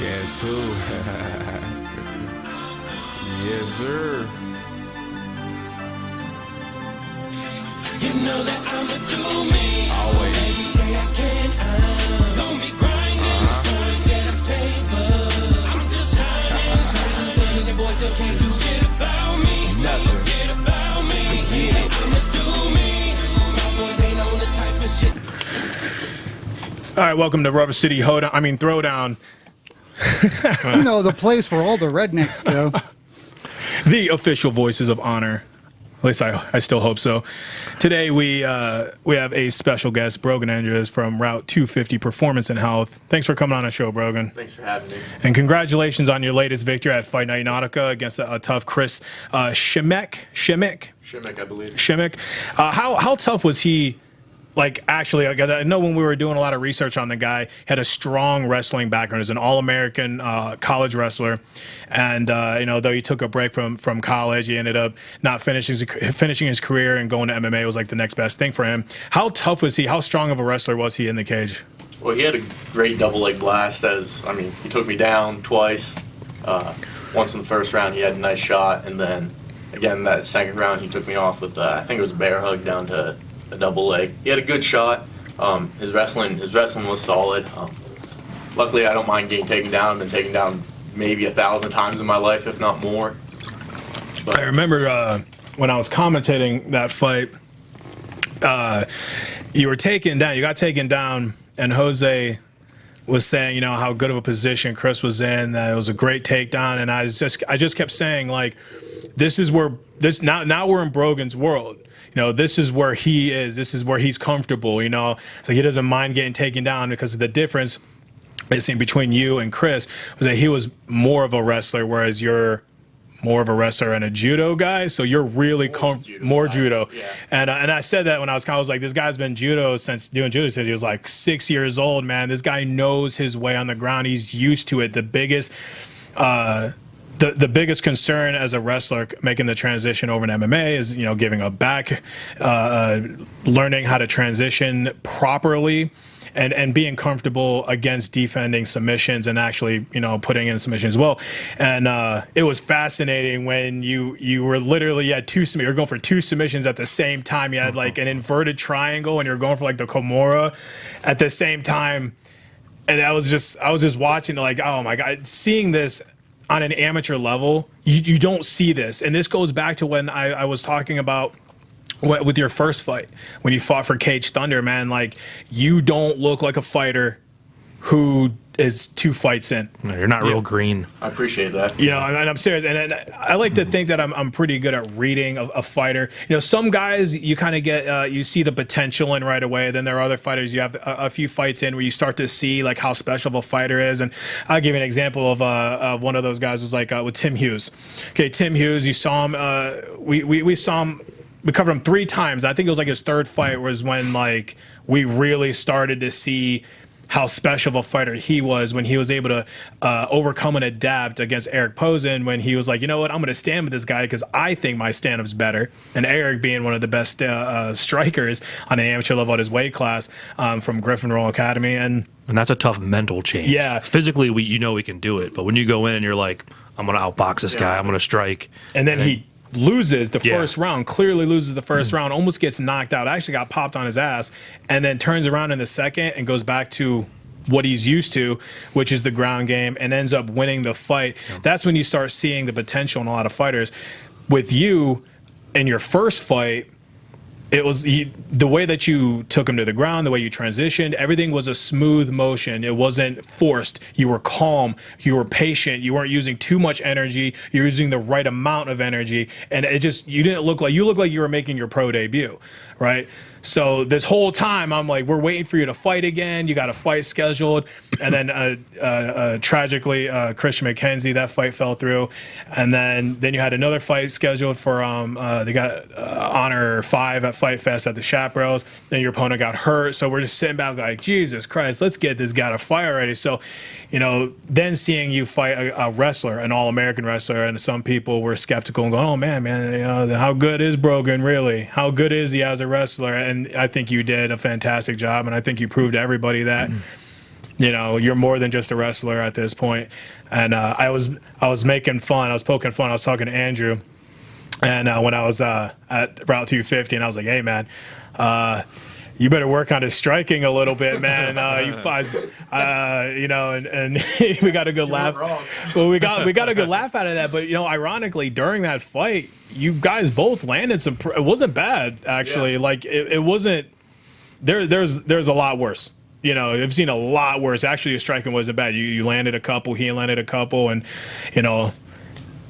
Guess who? Yes, sir. You know that I'ma do me. Always. So every day I can, I'm gonna be grinding. Set up paper. I'm still shining. The boys still can't do shit about me. Nothing. Forget about me. I'ma do me. My boys ain't on the type of shit. All right, welcome to Rubber City Throwdown. You know, the place where all the rednecks go. The official voices of honor. At least I still hope so. Today we have a special guest, Brogan Endres from Route 250 Performance and Health. Thanks for coming on the show, Brogan. Thanks for having me. And congratulations on your latest victory at Fight Night Nautica against a tough Kris Schimek, I believe. Schimek. How tough was he? Like, actually, I know when we were doing a lot of research on the guy, he had a strong wrestling background. He's an All-American college wrestler. And, though he took a break from college, he ended up not finishing his career and going to MMA was like the next best thing for him. How tough was he? How strong of a wrestler was he in the cage? Well, he had a great double leg blast. He took me down twice. Once in the first round, he had a nice shot. And then, again, that second round, he took me off with, I think it was a bear hug down to a double leg. He had a good shot. His wrestling was solid. Luckily, I don't mind getting taken down. I've been taken down maybe 1,000 times in my life, if not more. But I remember when I was commentating that fight, you were taken down. You got taken down, and Jose was saying, how good of a position Kris was in. That it was a great takedown, and I just kept saying, like, now we're in Brogan's world. This is where he is. This is where he's comfortable. So he doesn't mind getting taken down because of the difference it seemed between you and Kris was that he was more of a wrestler, whereas you're more of a wrestler and a judo guy. So you're really more judo. Yeah. And I said that when I was like, this guy's been doing judo since he was like 6 years old, man. This guy knows his way on the ground. He's used to it. The biggest concern as a wrestler making the transition over to MMA is, giving up back, learning how to transition properly, and being comfortable against defending submissions and actually, putting in submissions as well. And it was fascinating when you were literally you were going for two submissions at the same time. You had like an inverted triangle and you're going for like the Kimura at the same time. And I was just watching like, oh my God, seeing this on an amateur level, you don't see this. And this goes back to when I was talking about with your first fight, when you fought for Cage Thunder, man, like you don't look like a fighter who is 2 fights in. No, you're not real green. I appreciate that. And I'm serious. And I like to think that I'm pretty good at reading a fighter. Some guys you kind of get, you see the potential in right away. Then there are other fighters you have a few fights in where you start to see like how special of a fighter is. And I'll give you an example of one of those guys was like with Tim Hughes. Okay, Tim Hughes, you saw him, we saw him, we covered him 3 times. I think it was like his 3rd fight was when like we really started to see how special of a fighter he was when he was able to overcome and adapt against Eric Posen when he was like, you know what, I'm going to stand with this guy because I think my stand-up's better. And Eric being one of the best strikers on the amateur level at his weight class from Griffin Roll Academy. And that's a tough mental change. Yeah. Physically, we can do it. But when you go in and you're like, I'm going to outbox this guy, I'm going to strike. And then he loses the first round, clearly loses the first round, almost gets knocked out, actually got popped on his ass, and then turns around in the second and goes back to what he's used to, which is the ground game, and ends up winning the fight. That's when you start seeing the potential in a lot of fighters. With you, in your first fight, it was the way that you took him to the ground, the way you transitioned, everything was a smooth motion. It wasn't forced. You were calm. You were patient. You weren't using too much energy. You were using the right amount of energy. And you looked like you were making your pro debut, right? So this whole time, I'm like, we're waiting for you to fight again. You got a fight scheduled. And then tragically, Christian McKenzie, that fight fell through. And then you had another fight scheduled for, they got Honor 5 at Fight Fest at the Chaparrals. Then your opponent got hurt. So we're just sitting back like, Jesus Christ, let's get this guy to fight already. So, then seeing you fight a wrestler, an All-American wrestler, and some people were skeptical and going, oh, man, how good is Brogan really? How good is he as a wrestler? And I think you did a fantastic job, and I think you proved to everybody that You know, you're more than just a wrestler at this point. And I was making fun. I was poking fun. I was talking to Andrew, and when I was at Route 250, and I was like, "Hey, man, you better work on his striking a little bit, man." You know, and we got a good laugh. Well, we got a good laugh out of that. But you know, ironically, during that fight, you guys both landed some. It wasn't bad, actually. Like it wasn't. There's a lot worse. You know, I've seen a lot worse. Actually, your striking wasn't bad. You landed a couple, he landed a couple, and you know,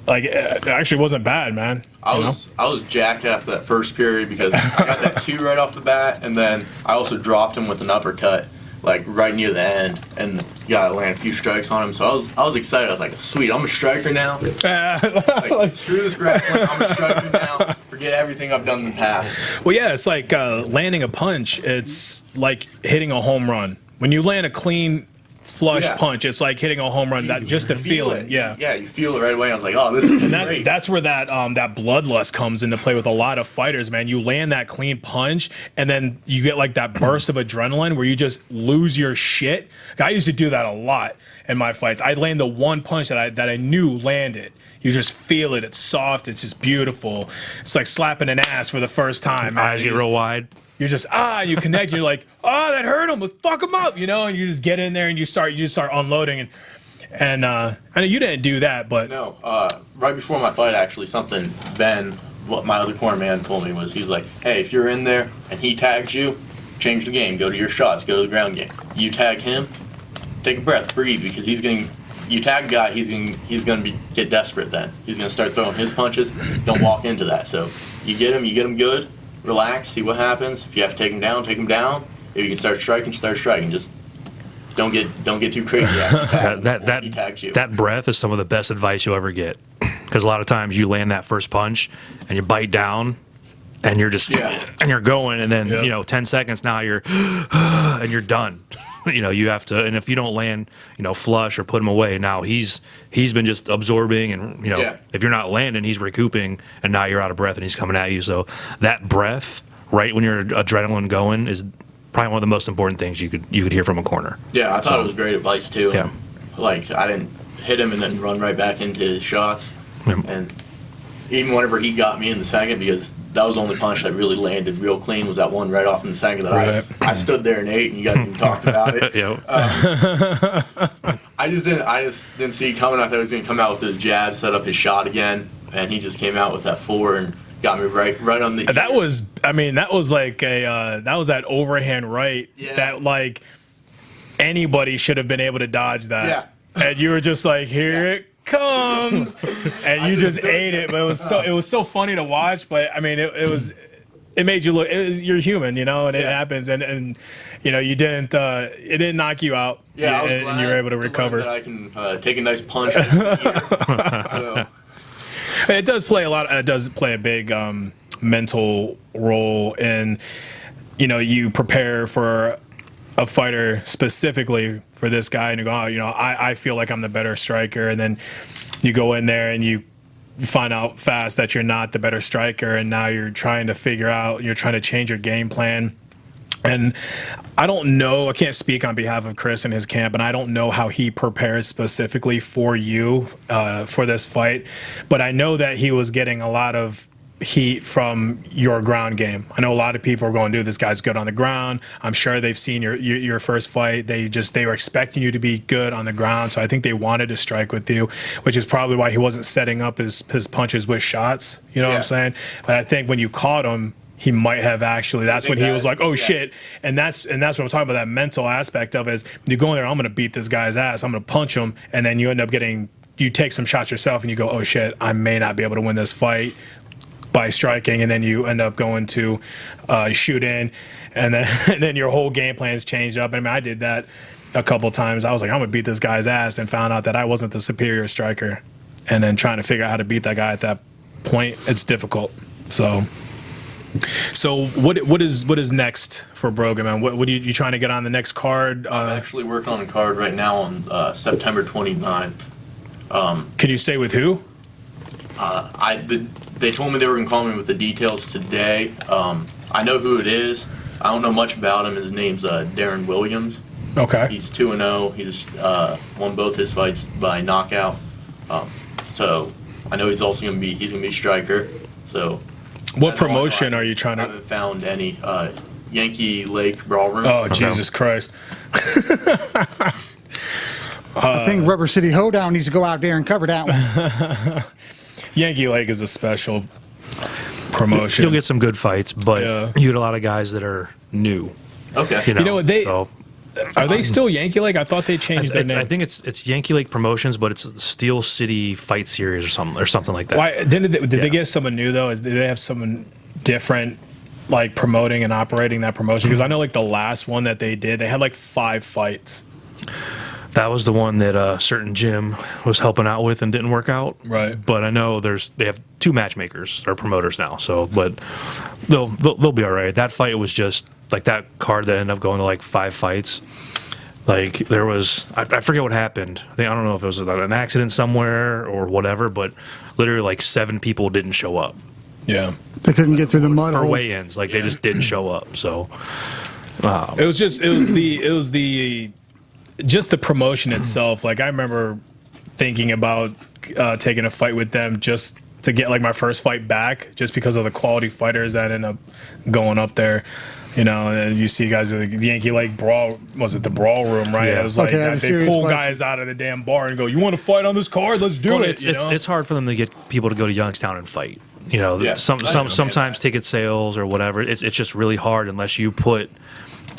like it actually wasn't bad, man. I was jacked after that first period because I got that 2 right off the bat, and then I also dropped him with an uppercut, like right near the end, and got to land a few strikes on him. So I was excited. I was like, sweet, I'm a striker now. Like, screw this grappling. I'm a striker now. Forget everything I've done in the past. Well, yeah, it's like landing a punch. It's like hitting a home run. When you land a clean, flush punch, it's like hitting a home run. That just the feeling, yeah, you feel it right away. I was like, oh, this is great. That's where that bloodlust comes into play with a lot of fighters, man. You land that clean punch, and then you get like that burst of adrenaline where you just lose your shit. I used to do that a lot in my fights. I'd land the one punch that I knew landed. You just feel it. It's soft. It's just beautiful. It's like slapping an ass for the first time. Man. Eyes get real wide. You're just you connect. You're like, oh, that hurt him. Let's fuck him up, you know. And you just get in there and you just start unloading. And I know you didn't do that, but no. Right before my fight, actually, something what my other corner man told me was, he's like, hey, if you're in there and he tags you, change the game. Go to your shots. Go to the ground game. You tag him, take a breath, breathe, because you tag a guy, he's gonna get desperate. Then he's gonna start throwing his punches. Don't walk into that. So you get him good. Relax, see what happens. If you have to take him down, take him down. If you can start striking, start striking. Just don't get too crazy after he tags you. That breath is some of the best advice you'll ever get. Because a lot of times you land that first punch and you bite down and you're just and you're going, and then you know 10 seconds now you're and you're done. You know, you have to, and if you don't land, you know, flush or put him away, now he's been just absorbing, and you know, if you're not landing, he's recouping, and now you're out of breath and he's coming at you. So that breath, right when your adrenaline going, is probably one of the most important things you could hear from a corner. Yeah, I thought it was great advice too. Yeah, like I didn't hit him and then run right back into his shots, and even whenever he got me in the second, because that was the only punch that really landed real clean, was that one right off in the second that I stood there and ate, and you guys even talked about it. I just didn't see it coming. I thought he was going to come out with those jabs, set up his shot again, and he just came out with that 4 and got me right on the ear. That was like that was that overhand right that like anybody should have been able to dodge that. Yeah. And you were just like, here it comes, and you just ate it. But it was so funny to watch. But I mean, it made you look. You're human, you know, and it happens. And you know, it didn't knock you out. Yeah, and you were able to recover. That I can take a nice punch. So. It does play a big mental role in, you know, you prepare for a fighter specifically for this guy, and you go, oh, you know, I feel like I'm the better striker, and then you go in there and you find out fast that you're not the better striker, and now you're trying to change your game plan. And I don't know, I can't speak on behalf of Kris and his camp, and I don't know how he prepared specifically for you for this fight, but I know that he was getting a lot of heat from your ground game. I know a lot of people are going, dude, this guy's good on the ground. I'm sure they've seen your first fight. They were expecting you to be good on the ground, so I think they wanted to strike with you, which is probably why he wasn't setting up his punches with shots. You know what I'm saying? But I think when you caught him, he might have actually. That's when he was like, "Oh shit!" And that's what I'm talking about. That mental aspect of it is you go in there. I'm going to beat this guy's ass. I'm going to punch him, and then you end up you take some shots yourself, and you go, "Oh shit! I may not be able to win this fight by striking," and then you end up going to shoot in, and then your whole game plan's changed up. I mean, I did that a couple times. I was like, I'm gonna beat this guy's ass, and found out that I wasn't the superior striker, and then trying to figure out how to beat that guy at that point, it's difficult. So what is next for Brogan, man? What are you trying to get on the next card? I'm actually working on a card right now on September 29th. Can you say with who? They told me they were going to call me with the details today. I know who it is. I don't know much about him. His name's Darren Williams. Okay. He's 2-0. He's won both his fights by knockout. So I know he's also gonna be a striker. So What promotion are you I trying to? haven't found any. Yankee Lake Ballroom. Oh, Jesus Christ. I think Rubber City Hoedown needs to go out there and cover that one. Yankee Lake is a special promotion. You'll get some good fights, but Yeah. you get a lot of guys that are new. Okay. You know what, they- so, Are they still Yankee Lake? I thought they changed their name. I think it's Yankee Lake Promotions, but it's Steel City Fight Series or something like that. Why did they get someone new though? Did they have someone different, like promoting and operating that promotion? Because I know like the last one that they did, they had like 5 fights. That was the one that a certain gym was helping out with and didn't work out. Right. But I know they have 2 matchmakers or promoters now. So, but they'll be all right. That fight was just like that card that ended up going to like 5 fights. Like there was, I forget what happened. I don't know if it was an accident somewhere or whatever, but literally like 7 people didn't show up Yeah. They couldn't get through the mud for hole. weigh-ins. Like they just didn't show up. So It was just the promotion itself. Like I remember thinking about taking a fight with them just to get like my first fight back, just because of the quality fighters that end up going up there. You know, and you see guys at the Yankee Lake Brawl. Was it the Brawl Room? Right? Yeah. It was like Okay, I have a they serious pull question. guys out of the damn bar and go, "You want to fight on this card? Let's do Well, it." it's hard for them to get people to go to Youngstown and fight. You know, Yeah, I understand sometimes that. ticket sales or whatever. It's just really hard unless you put,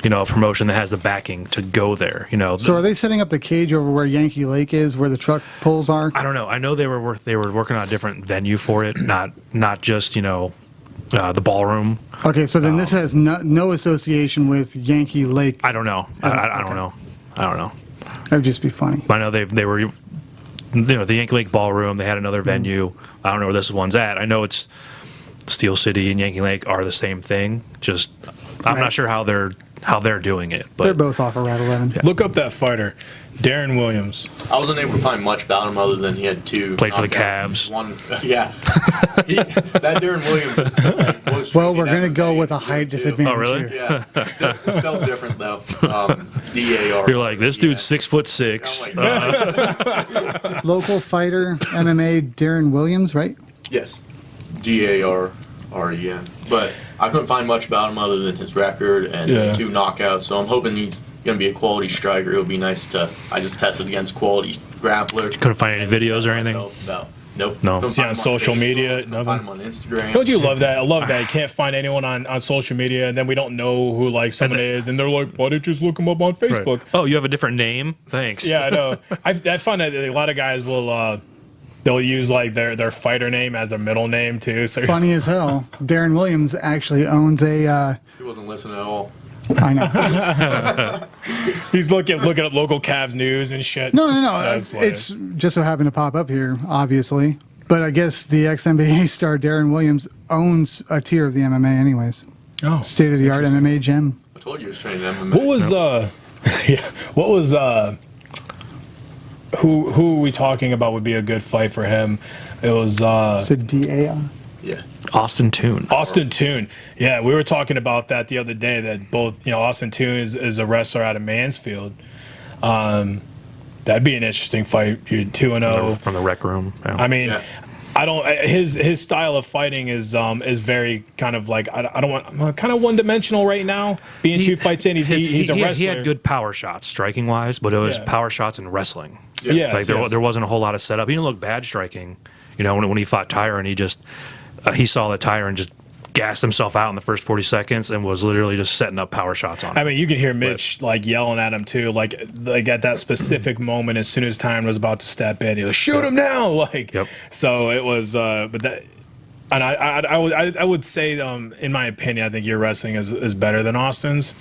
a promotion that has the backing to go there. You know, So are they setting up the cage over where Yankee Lake is, where the truck pulls are? I don't know. I know they were working on a different venue for it, not just the ballroom. Okay, so then this has no association with Yankee Lake. I don't know. I don't know. I don't know. That would just be funny. I know they were, the Yankee Lake Ballroom. They had another venue. I don't know where this one's at. I know it's Steel City and Yankee Lake are the same thing. Just I'm Right. not sure how they're doing it. But They're both off of Route 11. Look up that fighter, Darren Williams. I wasn't able to find much about him other than he had 2. Played for the knockouts. Cavs. One, yeah. That Darren Williams was. Well, we're training going to go MMA with a height too. disadvantage Oh, really? here. Yeah, it's spelled different though. DAR. you're like, this dude's 6'6". I'm like, Local fighter, MMA, Darren Williams, right? yes, GARREN. But I couldn't find much about him other than his record and Yeah. 2 knockouts. So I'm hoping he's gonna be a quality striker. It'll be nice to. I just tested against quality grappler. Couldn't find any videos or anything? Nope. No. Couldn't See find on him social Facebook, media, couldn't nothing? Find him on Instagram. Don't you love that? I love that. You can't find anyone on social media, and then we don't know who like someone is, and they're like, "Why didn't you just look them up on Facebook?" Oh, you have a different name? Thanks. Yeah, I know. I find that a lot of guys will they'll use like their fighter name as a middle name too. So Funny as hell. Darren Williams actually owns a. He wasn't listening at all. I know. he's looking up local Cavs news and shit. No. That's funny. It's just so happened to pop up here, obviously. But I guess the ex-NBA star Darren Williams owns a tier of the MMA, anyways. oh, State-of-the-art that's interesting. MMA gym. I told you he was training MMA. What was what was who are we talking about would be a good fight for him? It was So DAR. Yeah. Austin Toon. Austin Toon. Yeah, we were talking about that the other day. That both Austin Toon is a wrestler out of Mansfield. That'd be an interesting fight. You're 2-0 From the rec room. Yeah. I mean, Yeah. I don't. His style of fighting is very kind of like I don't want. I'm kind of one dimensional right now. Being 2 fights in, he's a wrestler. He had good power shots, striking wise, but it was Yeah. power shots and wrestling. Yeah, Like there wasn't a whole lot of setup. He didn't look bad striking. When he fought Tyron, he just he saw that Tyron just gassed himself out in the first 40 seconds and was literally just setting up power shots on him. I mean, you can hear Mitch like yelling at him too, like at that specific moment. As soon as Tyron was about to step in, he was shoot him now. Like, Yep. So it was, but that, and I would say, in my opinion, I think your wrestling is better than Austin's,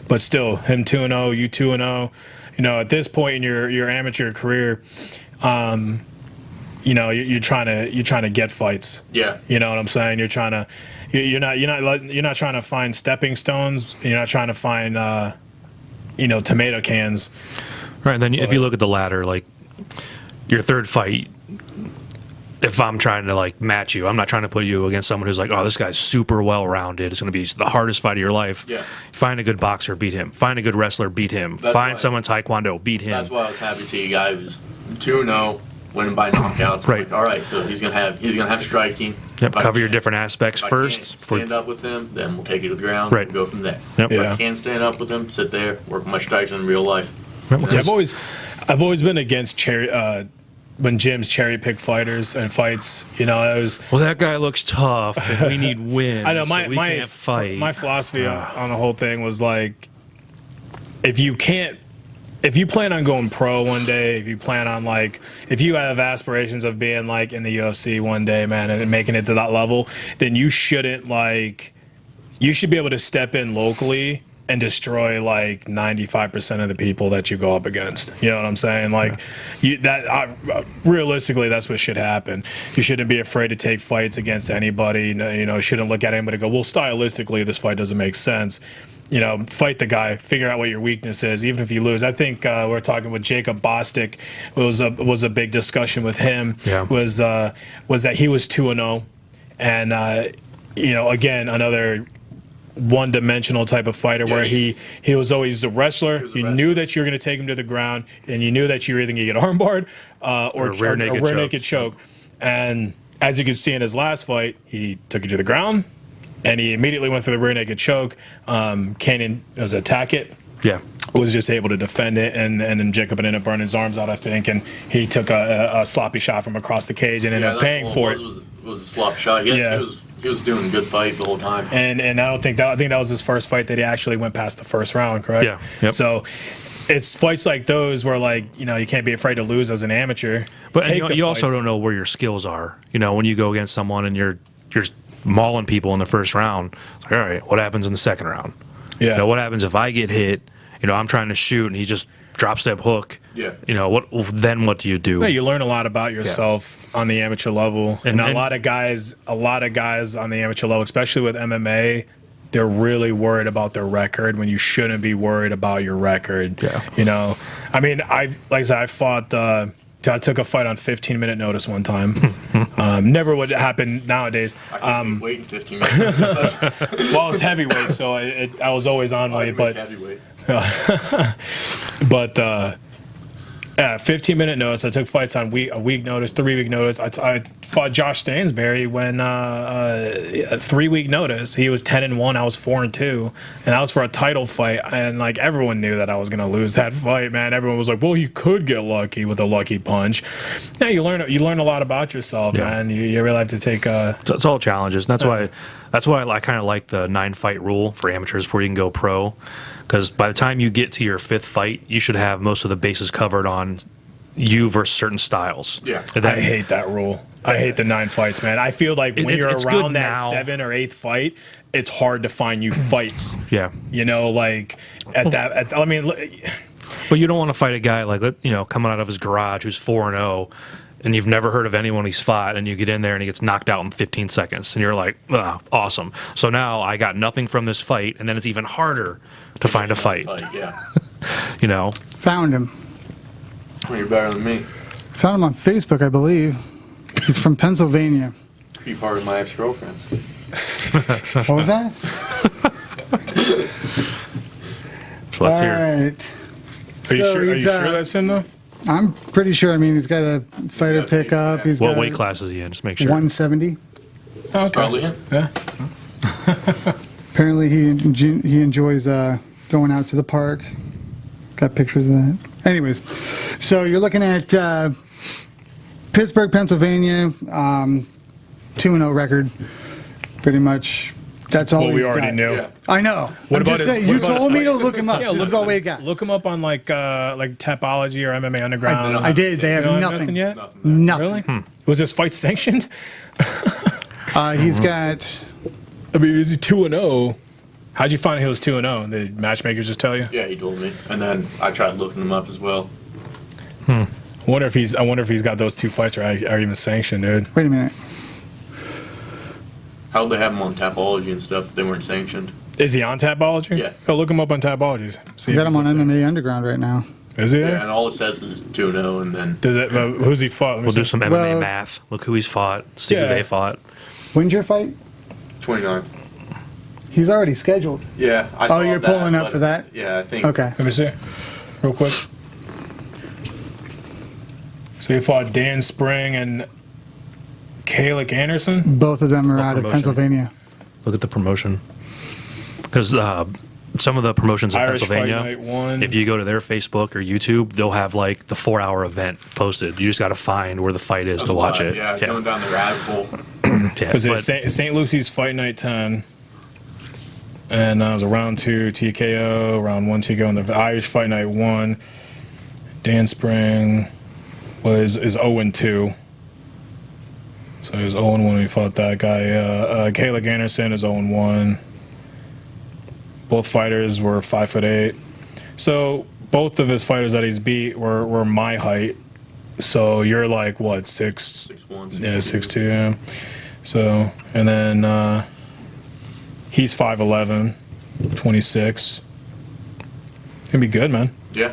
but still, him 2-0, you 2-0. At this point in your amateur career, you're trying to get fights. Yeah. You know what I'm saying? You're not trying to find stepping stones. You're not trying to find tomato cans. Right. And then if you look at the ladder, like your third fight, if I'm trying to like match you, I'm not trying to put you against someone who's like, oh, this guy's super well rounded. It's going to be the hardest fight of your life. Yeah. Find a good boxer, beat him. Find a good wrestler, beat him. Find someone taekwondo, beat him. That's why I was happy to see a guy who's 2-0, winning by knockouts. Right. Like, all right, so he's gonna have striking. Yep. If I Cover your can't- different aspects if I first. can't stand up with him, then we'll take you to the ground. Right. And go from there. Yep. If Yeah. I can't stand up with him, sit there, work my strikes in real life. Yep. Yeah, I've always been against when gyms cherry pick fighters and fights. You know, it was. Well, that guy looks tough, and we need wins. I know so we can't fight. my philosophy on the whole thing was like, if you plan on going pro one day, if you have aspirations of being like in the UFC one day, man, and making it to that level, then you should be able to step in locally and destroy like 95% of the people that you go up against. You know what I'm saying? Like, realistically, that's what should happen. You shouldn't be afraid to take fights against anybody. You know, shouldn't look at anybody and go, well, stylistically, this fight doesn't make sense. You know, fight the guy, figure out what your weakness is, even if you lose. I think we're talking with Jacob Bostic. It was a big discussion with him. Yeah. Was that he was 2-0, and you know, again, another one-dimensional type of fighter where he was always a wrestler. You knew that you were going to take him to the ground, and you knew that you were either going to get armbarred or a rear naked choke. And as you could see in his last fight, he took it to the ground, and he immediately went for the rear naked choke. Kanan was attack it. Yeah. Was just able to defend it, and then Jacob ended up burning his arms out, I think, and he took a sloppy shot from across the cage and ended up paying for it. Was a sloppy shot. He was doing a good fight the whole time. And I think that was his first fight that he actually went past the first round, correct? Yeah. Yep. So it's fights like those where, like, you know, you can't be afraid to lose as an amateur. But you also don't know where your skills are. You know, when you go against someone and you're mauling people in the first round, it's like, all right, what happens in the second round? Yeah. You know, what happens if I get hit? You know, I'm trying to shoot and he just drop step hook. Yeah. You know, what do you do? Yeah, you learn a lot about yourself on the amateur level, and a lot of guys on the amateur level, especially with MMA, they're really worried about their record when you shouldn't be worried about your record. Yeah. You know, I mean, I fought. I took a fight on 15-minute notice one time. Never would happen nowadays. I can't wait 15 minutes. Well, I was heavyweight, so I was always on weight, but heavyweight. But 15-minute notice. I took fights on a week notice, 3-week notice. I fought Josh Stansberry when 3-week notice. He was 10-1. I was 4-2, and that was for a title fight. And like everyone knew that I was gonna lose that fight, man. Everyone was like, "Well, you could get lucky with a lucky punch." Yeah, you learn a lot about yourself, man. You really have to take. It's all challenges. And that's why I kind of like the 9-fight rule for amateurs before you can go pro. Because by the time you get to your 5th fight, you should have most of the bases covered on you versus certain styles. Yeah. I hate that rule. I hate the 9 fights, man. I feel like when you're around that 7th or 8th fight, it's hard to find you fights. Yeah. You know, like but you don't want to fight a guy like, you know, coming out of his garage who's 4-0, and you've never heard of anyone he's fought, and you get in there and he gets knocked out in 15 seconds, and you're like, awesome. So now I got nothing from this fight, and then it's even harder to find a fight. Yeah. You know? Found him. Well, you're better than me. Found him on Facebook, I believe. He's from Pennsylvania. Be part of my ex-girlfriends. What was that? So let's hear. All right. Are you sure that's him though? I'm pretty sure. I mean, he's got a fighter pickup. He's What got weight class is he in? Just make sure. 170. Okay. Probably him. Yeah. Apparently, he enjoys going out to the park. Got pictures of that. Anyways, so you're looking at Pittsburgh, Pennsylvania, 2-0 record. Pretty much. That's all Well, we he's already got. knew. Yeah. I know. What I'm about just his- saying. what You about his told me to fight? look him up. Yeah, This is all we got. Look him up on like Tapology or MMA Underground. I did. They have You don't nothing. yet? Nothing. Really? Was this fight sanctioned? He's got. I mean, is he 2-0? How'd you find he was 2-0? The matchmakers just tell you? Yeah, he told me. And then I tried looking him up as well. I wonder if he's got those 2 fights are even sanctioned, dude. Wait a minute. How'd they have him on Tapology and stuff if they weren't sanctioned? Is he on Tapology? Yeah. Go look him up on Tapology. See I if got him he's on up there. MMA Underground right now. Is he? Yeah, and all it says is 2-0, and then Does it? Who's he fought? Let me We'll do see. some MMA Well- math. Look who he's fought. See who Yeah. they fought. When's your fight? 29. He's already scheduled. Yeah, I saw you're that, pulling up but- for that? Yeah, I think. Okay. Let me see, real quick. So he fought Dan Spring and Kalik Anderson. Both of them are What out of promotions? Pennsylvania. Look at the promotion. Because some of the promotions in Irish Fight Pennsylvania, Night 1. if you go to their Facebook or YouTube, they'll have like the 4-hour event posted. You just got to find where the fight is That's to watch live, it. Yeah, going down the rabbit hole. Yeah, Was it but- St. Lucy's Fight Night 10? And it was a round 2 TKO, round 1 TKO, and the Irish Fight Night 1. Dan Spring is 0-2. So he was 0-1 when he fought that guy. Kalik Anderson is 0-1. Both fighters were 5'8". So both of his fighters that he's beat were my height. So you're like what, 6? 6'1", Yeah, 6'2". Yeah. So and then he's 5'11", 26. Gonna be good, man. Yeah.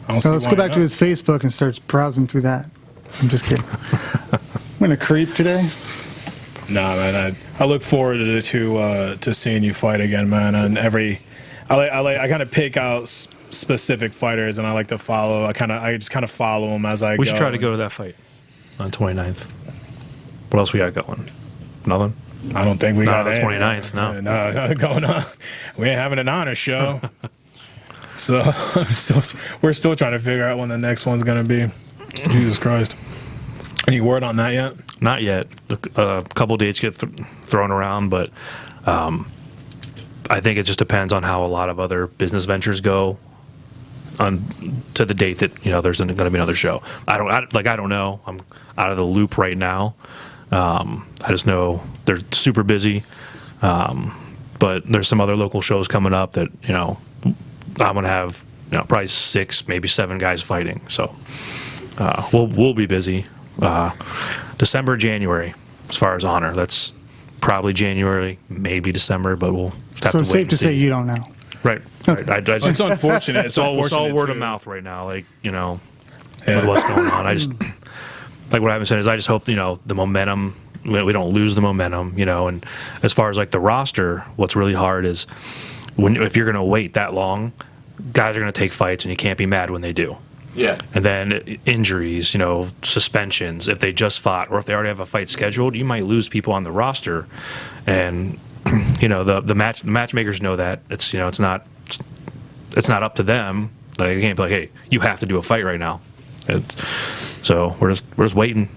I don't So see let's why go back to not. his Facebook and start browsing through that. I'm just kidding. I'm gonna creep today. Nah, man. I look forward to seeing you fight again, man. And I kind of pick out specific fighters, and I like to follow. I just kind of follow them as I go. we should try to go to that fight on 29th. What else we got going? Nothing? I don't think we Not got on the any- 29th, no. nothing going on. We ain't having an honor show. So we're still trying to figure out when the next one's gonna be. Jesus Christ. Any word on that yet? Not yet. A couple dates get thrown around, but I think it just depends on how a lot of other business ventures go on to the date that there's going to be another show. I don't know. I'm out of the loop right now. I just know they're super busy, but there's some other local shows coming up that I'm going to have probably 6, maybe 7 guys fighting. So we'll be busy. December, January, as far as honor. That's probably January, maybe December, but we'll have So to it's wait safe and to say see. you don't know. Right. I just, It's unfortunate. it's all unfortunate, word too. of mouth right now. Like, Yeah. with what's going on. I just, like what I've been saying is I just hope, the momentum, we don't lose the momentum, and as far as like the roster, what's really hard is if you're going to wait that long, guys are going to take fights and you can't be mad when they do. Yeah. And then injuries, suspensions, if they just fought or if they already have a fight scheduled, you might lose people on the roster. And, the matchmakers know that. It's, it's not up to them. Like, they can't be like, hey, you have to do a fight right now. So we're just waiting.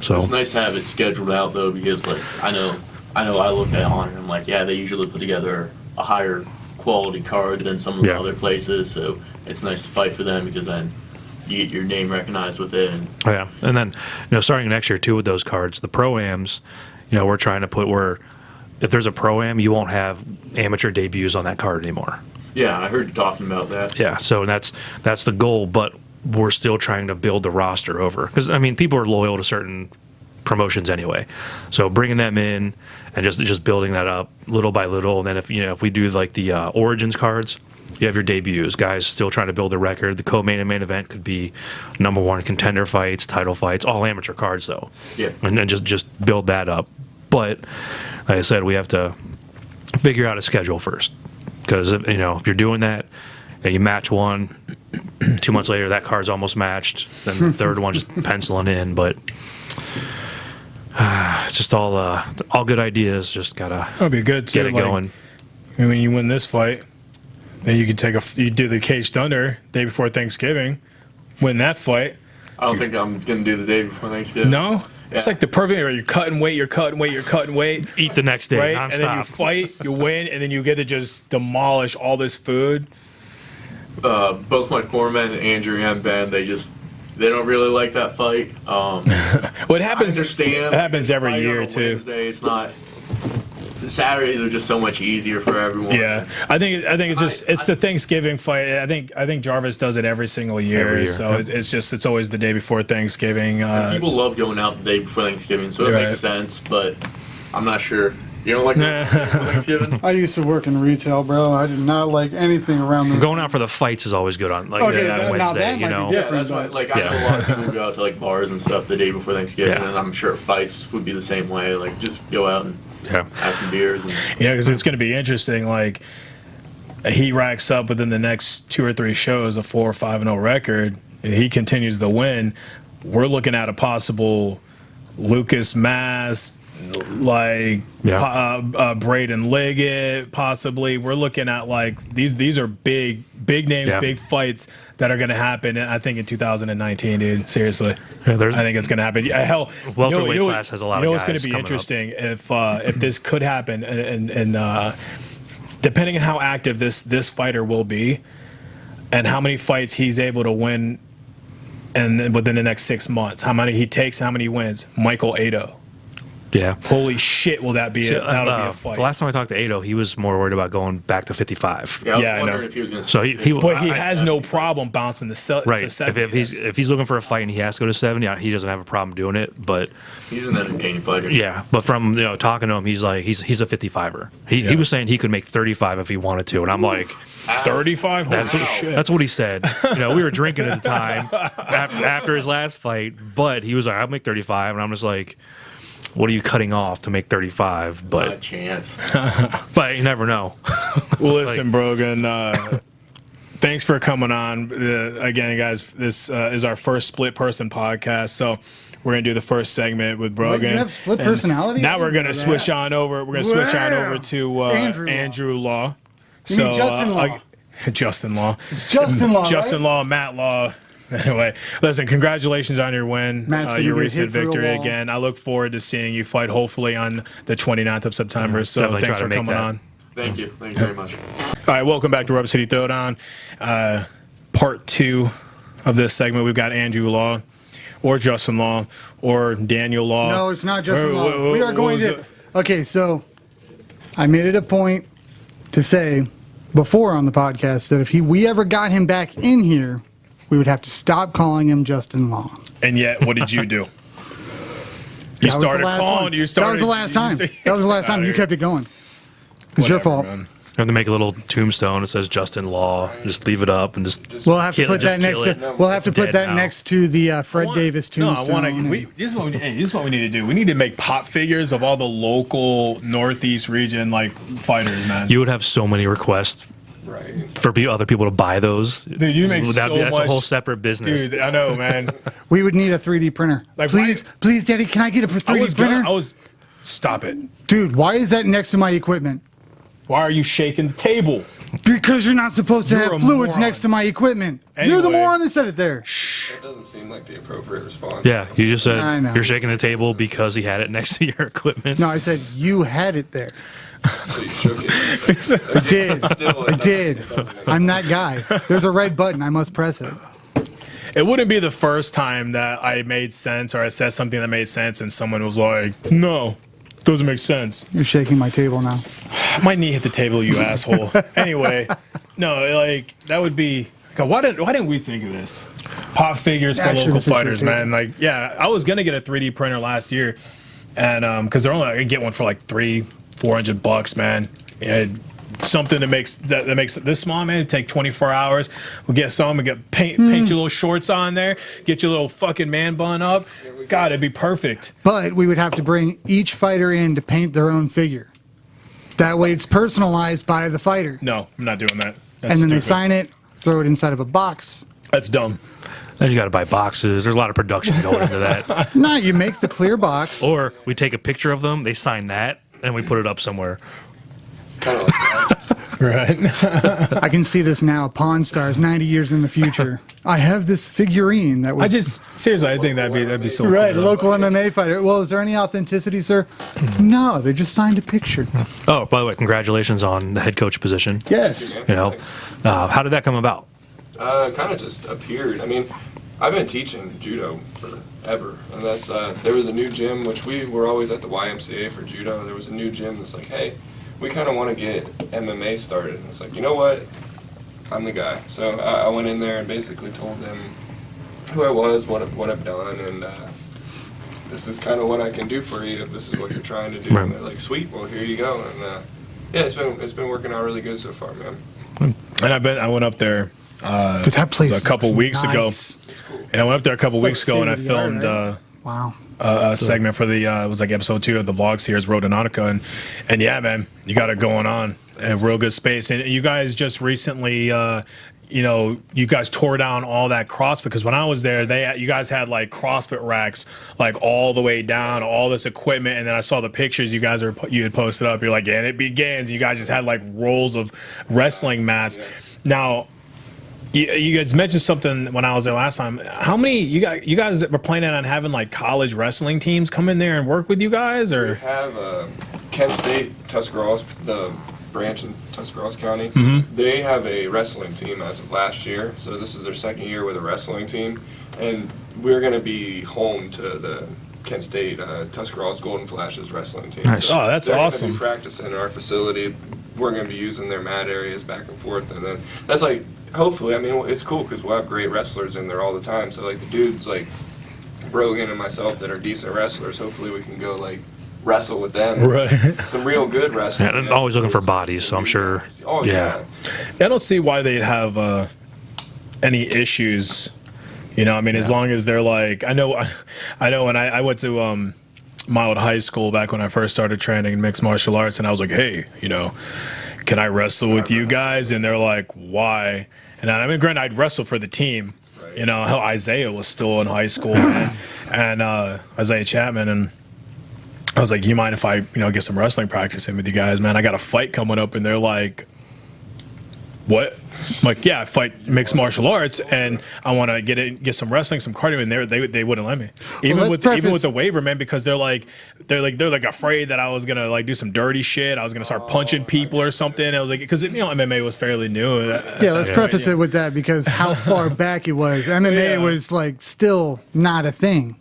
So It's nice to have it scheduled out though, because like I know I look at Honor and I'm like, yeah, they usually put together a higher quality card than some of the Yeah. other places, so it's nice to fight for them because then you get your name recognized with it. And Oh, yeah, and then starting next year too with those cards, the pro-ams, we're trying to put where if there's a pro-am, you won't have amateur debuts on that card anymore. yeah, I heard you talking about that. Yeah, so that's the goal, but we're still trying to build the roster over because people are loyal to certain promotions anyway. So bringing them in and just building that up little by little, and then if we do like the Origins cards, you have your debuts, guys still trying to build a record. The co-main and main event could be number 1 contender fights, title fights, all amateur cards though. Yeah. And then just build that up. But like I said, we have to figure out a schedule first because if you're doing that and you match one, 2 months later that card's almost matched, then the third one just penciling in. But it's just all good ideas. Just gotta That'd be good too. get it going. When you win this fight, then you could you do the Cage Thunder day before Thanksgiving, win that fight. I don't think I'm gonna do the day before Thanksgiving. No, it's Yeah. like the perfect. You're cutting weight, you're cutting weight, Eat the next day, right? nonstop. And then you fight, you win, and then you get to just demolish all this food. Both my foremen, Andrew and Ben, they don't really like that fight. What I happens? understand. It happens every Fight on year a too. Wednesday, it's not. The Saturdays are just so much easier for everyone. Yeah, I think it's just it's the Thanksgiving fight. I think Jarvis does it every single year. Every year, So yep. it's always the day before Thanksgiving. People love going out the day before Thanksgiving, so it Right. makes sense. But I'm not sure. You don't like that for Thanksgiving? I used to work in retail, bro. I did not like anything around those. Going out for the fights is always good on like Okay, on now Wednesday. that You might be know, different. Yeah, that's why. Like I know a lot of people go out to like bars and stuff the day before Thanksgiving, Yeah. and I'm sure fights would be the same way. Like just go out and yeah. have some beers. And Yeah, because it's going to be interesting. Like, he racks up within the next 2 or 3 shows a 4 or 5-0 record, and he continues to win. We're looking at a possible Lucas Mass, like Braden Liggett, possibly. We're looking at like these are big names, big fights that are going to happen. I think in 2019, dude. Seriously, I think it's going to happen. Yeah, hell, Welterweight class has a lot of You know what's guys going to be coming interesting if this could happen, and depending on how active this fighter will be, and how many fights he's able to win, and then within the next 6 months, how many he takes, how many he wins. Michael Ado. Yeah. Holy shit, will that be that'll be a fight. The last time I talked to Ado, he was more worried about going back to 55. yeah, I was Yeah, I wondering know. if he was going to. So he But he has no problem bouncing to right. to 70. If he's looking for a fight and he has to go to 70, he doesn't have a problem doing it. But He's an entertaining fighter. yeah, but from talking to him, he's like he's a 55er. He was saying he could make 35 if he wanted to, and I'm like. 35? Holy shit. That's what he said. We were drinking at the time after his last fight, but he was like, I'll make 35. And I'm just like, what are you cutting off to make 35? Not a But chance. but you never know. Well, listen, Brogan, thanks for coming on. Again, guys, this is our first split person podcast. So we're going to do the first segment with Brogan. You have split And personality? Now I we're didn't going to know switch that. on over. We're going to switch on Wow. over to Andrew Law. Law. You mean Justin Law. Justin Law. Justin Law, Justin right? Law, Matt Law. Anyway, listen, congratulations on your win, Matt's gonna your get recent hit through a victory wall. again. I look forward to seeing you fight hopefully on the 29th of September. So Definitely thanks try for to make coming that. on. Thank you. Thank you very much. All right, welcome back to Rubber City Throwdown. Part 2 of this segment, we've got Andrew Law, or Justin Law, or Daniel Law. No, it's not Justin Whoa, Law. whoa, We are what going was to. it? Okay, so I made it a point to say before on the podcast that if we ever got him back in here, we would have to stop calling him Justin Law. And yet, what did you do? You That was the started last calling. one. You started. That was the last time. you- That was the last time. You kept it going. It's your Whatever, fault. man. You have to make a little tombstone. It says Justin Law. Just leave it up and just. We'll have to kill it, put that just next. kill it. We'll have to It's put dead that now. next to the Fred Davis No, I tombstone. want to. This is what we need to do. We need to make pop figures of all the local Northeast region like fighters, man. You would have so many requests for other people to buy those. Dude, you make That's so a much- whole separate business. Dude, I know, man. We would need a 3D printer. Like, please, please, Daddy, can I get a 3D printer? Stop it. Dude, why is that next to my equipment? Why are you shaking the table? Because you're not supposed to You're have a fluids moron. next to my equipment. You're the Anyway. moron that said it there. That doesn't seem like the appropriate response. Yeah, you just I know. said you're shaking the table because he had it next to your equipment. No, I said you had it there. So you shook it. I did. Still, I did. I'm that guy. There's a red button. I must press it. It wouldn't be the first time that I made sense or I said something that made sense and someone was like, no, doesn't make sense. You're shaking my table now. My knee hit the table, you asshole. Anyway, no, like that would be. God, why didn't we think of this? Pop figures for Actually, local this is fighters, true, too. man. Like, yeah, I was gonna get a 3D printer last year, and because they're only I could get one for like $300-400, man. Yeah, something that makes this small, man. It'd take 24 hours. We'll get some and paint your little shorts on there. Get your little fucking man bun up. God, it'd be perfect. But we would have to bring each fighter in to paint their own figure. That way it's personalized by the fighter. No, I'm not doing that. That's And then they stupid. sign it, throw it inside of a box. That's dumb. Then you got to buy boxes. There's a lot of production going into that. No, you make the clear box. Or we take a picture of them, they sign that, and we put it up somewhere. Kind of like that. Right. I can see this now. Pawn Stars, 90 years in the future. I have this figurine that was... Seriously, I think that'd be so Right, cool. local MMA fighter. Well, is there any authenticity, sir? No, they just signed a picture. Oh, by the way, congratulations on the head coach position. Yes. How did that come about? Kind of just appeared. I mean, I've been teaching judo forever, and that's there was a new gym, which we were always at the YMCA for judo. There was a new gym that's like, hey, we kind of want to get MMA started. And it's like, you know what? I'm the guy. So I went in there and basically told them who I was, what I've done, and this is kind of what I can do for you if this is what you're trying to do. Right. And they're like, sweet, well, here you go. And yeah, it's been working out really good so far, man. And I went up there Dude, that place a couple looks weeks ago. nice. It's cool. And I went up there a couple It's like weeks ago and I state-of-the-art, filmed right? Wow. a segment for the it was like episode 2 of the vlog series Road to Nautica, and yeah, man, you got it going on. A real good space. And you guys just recently you guys tore down all that CrossFit, because when I was there, you guys had like CrossFit racks like all the way down, all this equipment, and then I saw the pictures you had posted up. You're like, and it begins. You guys just had like rolls of wrestling mats. Now, you guys mentioned something when I was there last time. How many you guys were planning on having like college wrestling teams come in there and work with you guys, We or? have Kent State, Tuscarawas, the branch in Tuscarawas County. Mm-hmm. They have a wrestling team as of last year, so this is their second year with a wrestling team, and we're going to be home to the Kent State Tuscarawas Golden Flashes wrestling team. Nice. Oh, that's they're awesome. Gonna be practicing in our facility. We're going to be using their mat areas back and forth, and then that's like, hopefully, I mean, it's cool because we'll have great wrestlers in there all the time. So like the dudes like Brogan and myself that are decent wrestlers, hopefully we can go like wrestle with them. Right. Some real good wrestling. Yeah, and always looking for bodies, so I'm sure. Oh Yeah. yeah. I don't see why they'd have any issues. You know, I mean, as long as they're like, I know when I went to Mild High School back when I first started training in mixed martial arts, and I was like, hey, can I wrestle with you guys? And they're like, why? And I mean, granted, I'd wrestle for the team. Right. You know, how Isaiah was still in high school, and Isaiah Chapman, and I was like, you mind if I, get some wrestling practice in with you guys, man? I got a fight coming up, and they're like, what? I'm like, yeah, I fight mixed martial arts, and I want to get some wrestling, some cardio in there. They wouldn't let me, even let's with preface- the waiver, man, because they're like afraid that I was gonna like do some dirty shit. I was gonna start punching people or something. I was like, because MMA was fairly new. Yeah, let's preface it with that, because how far back it was. MMA Yeah. was like still not a thing.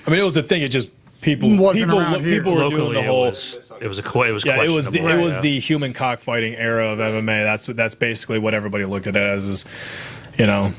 I mean, it was a thing. It just people Wasn't around here. people were doing Locally, the whole. it was Yeah, it was questionable. the human cockfighting era of MMA. That's basically what everybody looked at it as, is, Yeah.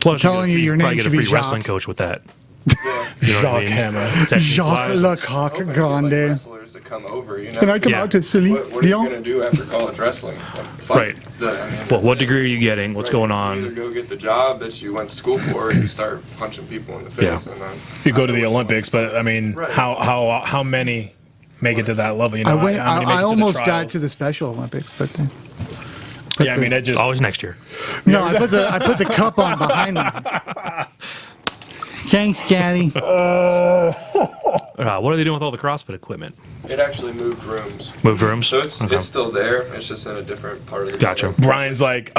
Plus, telling you, your probably name get a should be free wrestling Jacques. coach with that. You know what I Jacques mean? Hammer. Technique Jacques wise, Le it's- Coq Hoping to get, Grande. like, wrestlers to come over, Can I come Yeah. out to Silly What are you Lyon? gonna do after college wrestling? Like, fight? Right. Well, Well, what degree are you getting? What's going You on? either go get the job that you went to school for, or you start punching people in the face. Yeah. And then You go to the Olympics, but I mean, Right. how many make it to that level? I How went. many make it I to the almost got trials? to the Special Olympics, but Yeah, I mean, it just. Always next year. no, I put the cup on behind me. Thanks, Daddy. What are they doing with all the CrossFit equipment? it actually moved rooms. Moved rooms? So it's Okay. it's still there. It's just in a different part of the Gotcha. building. Brian's like,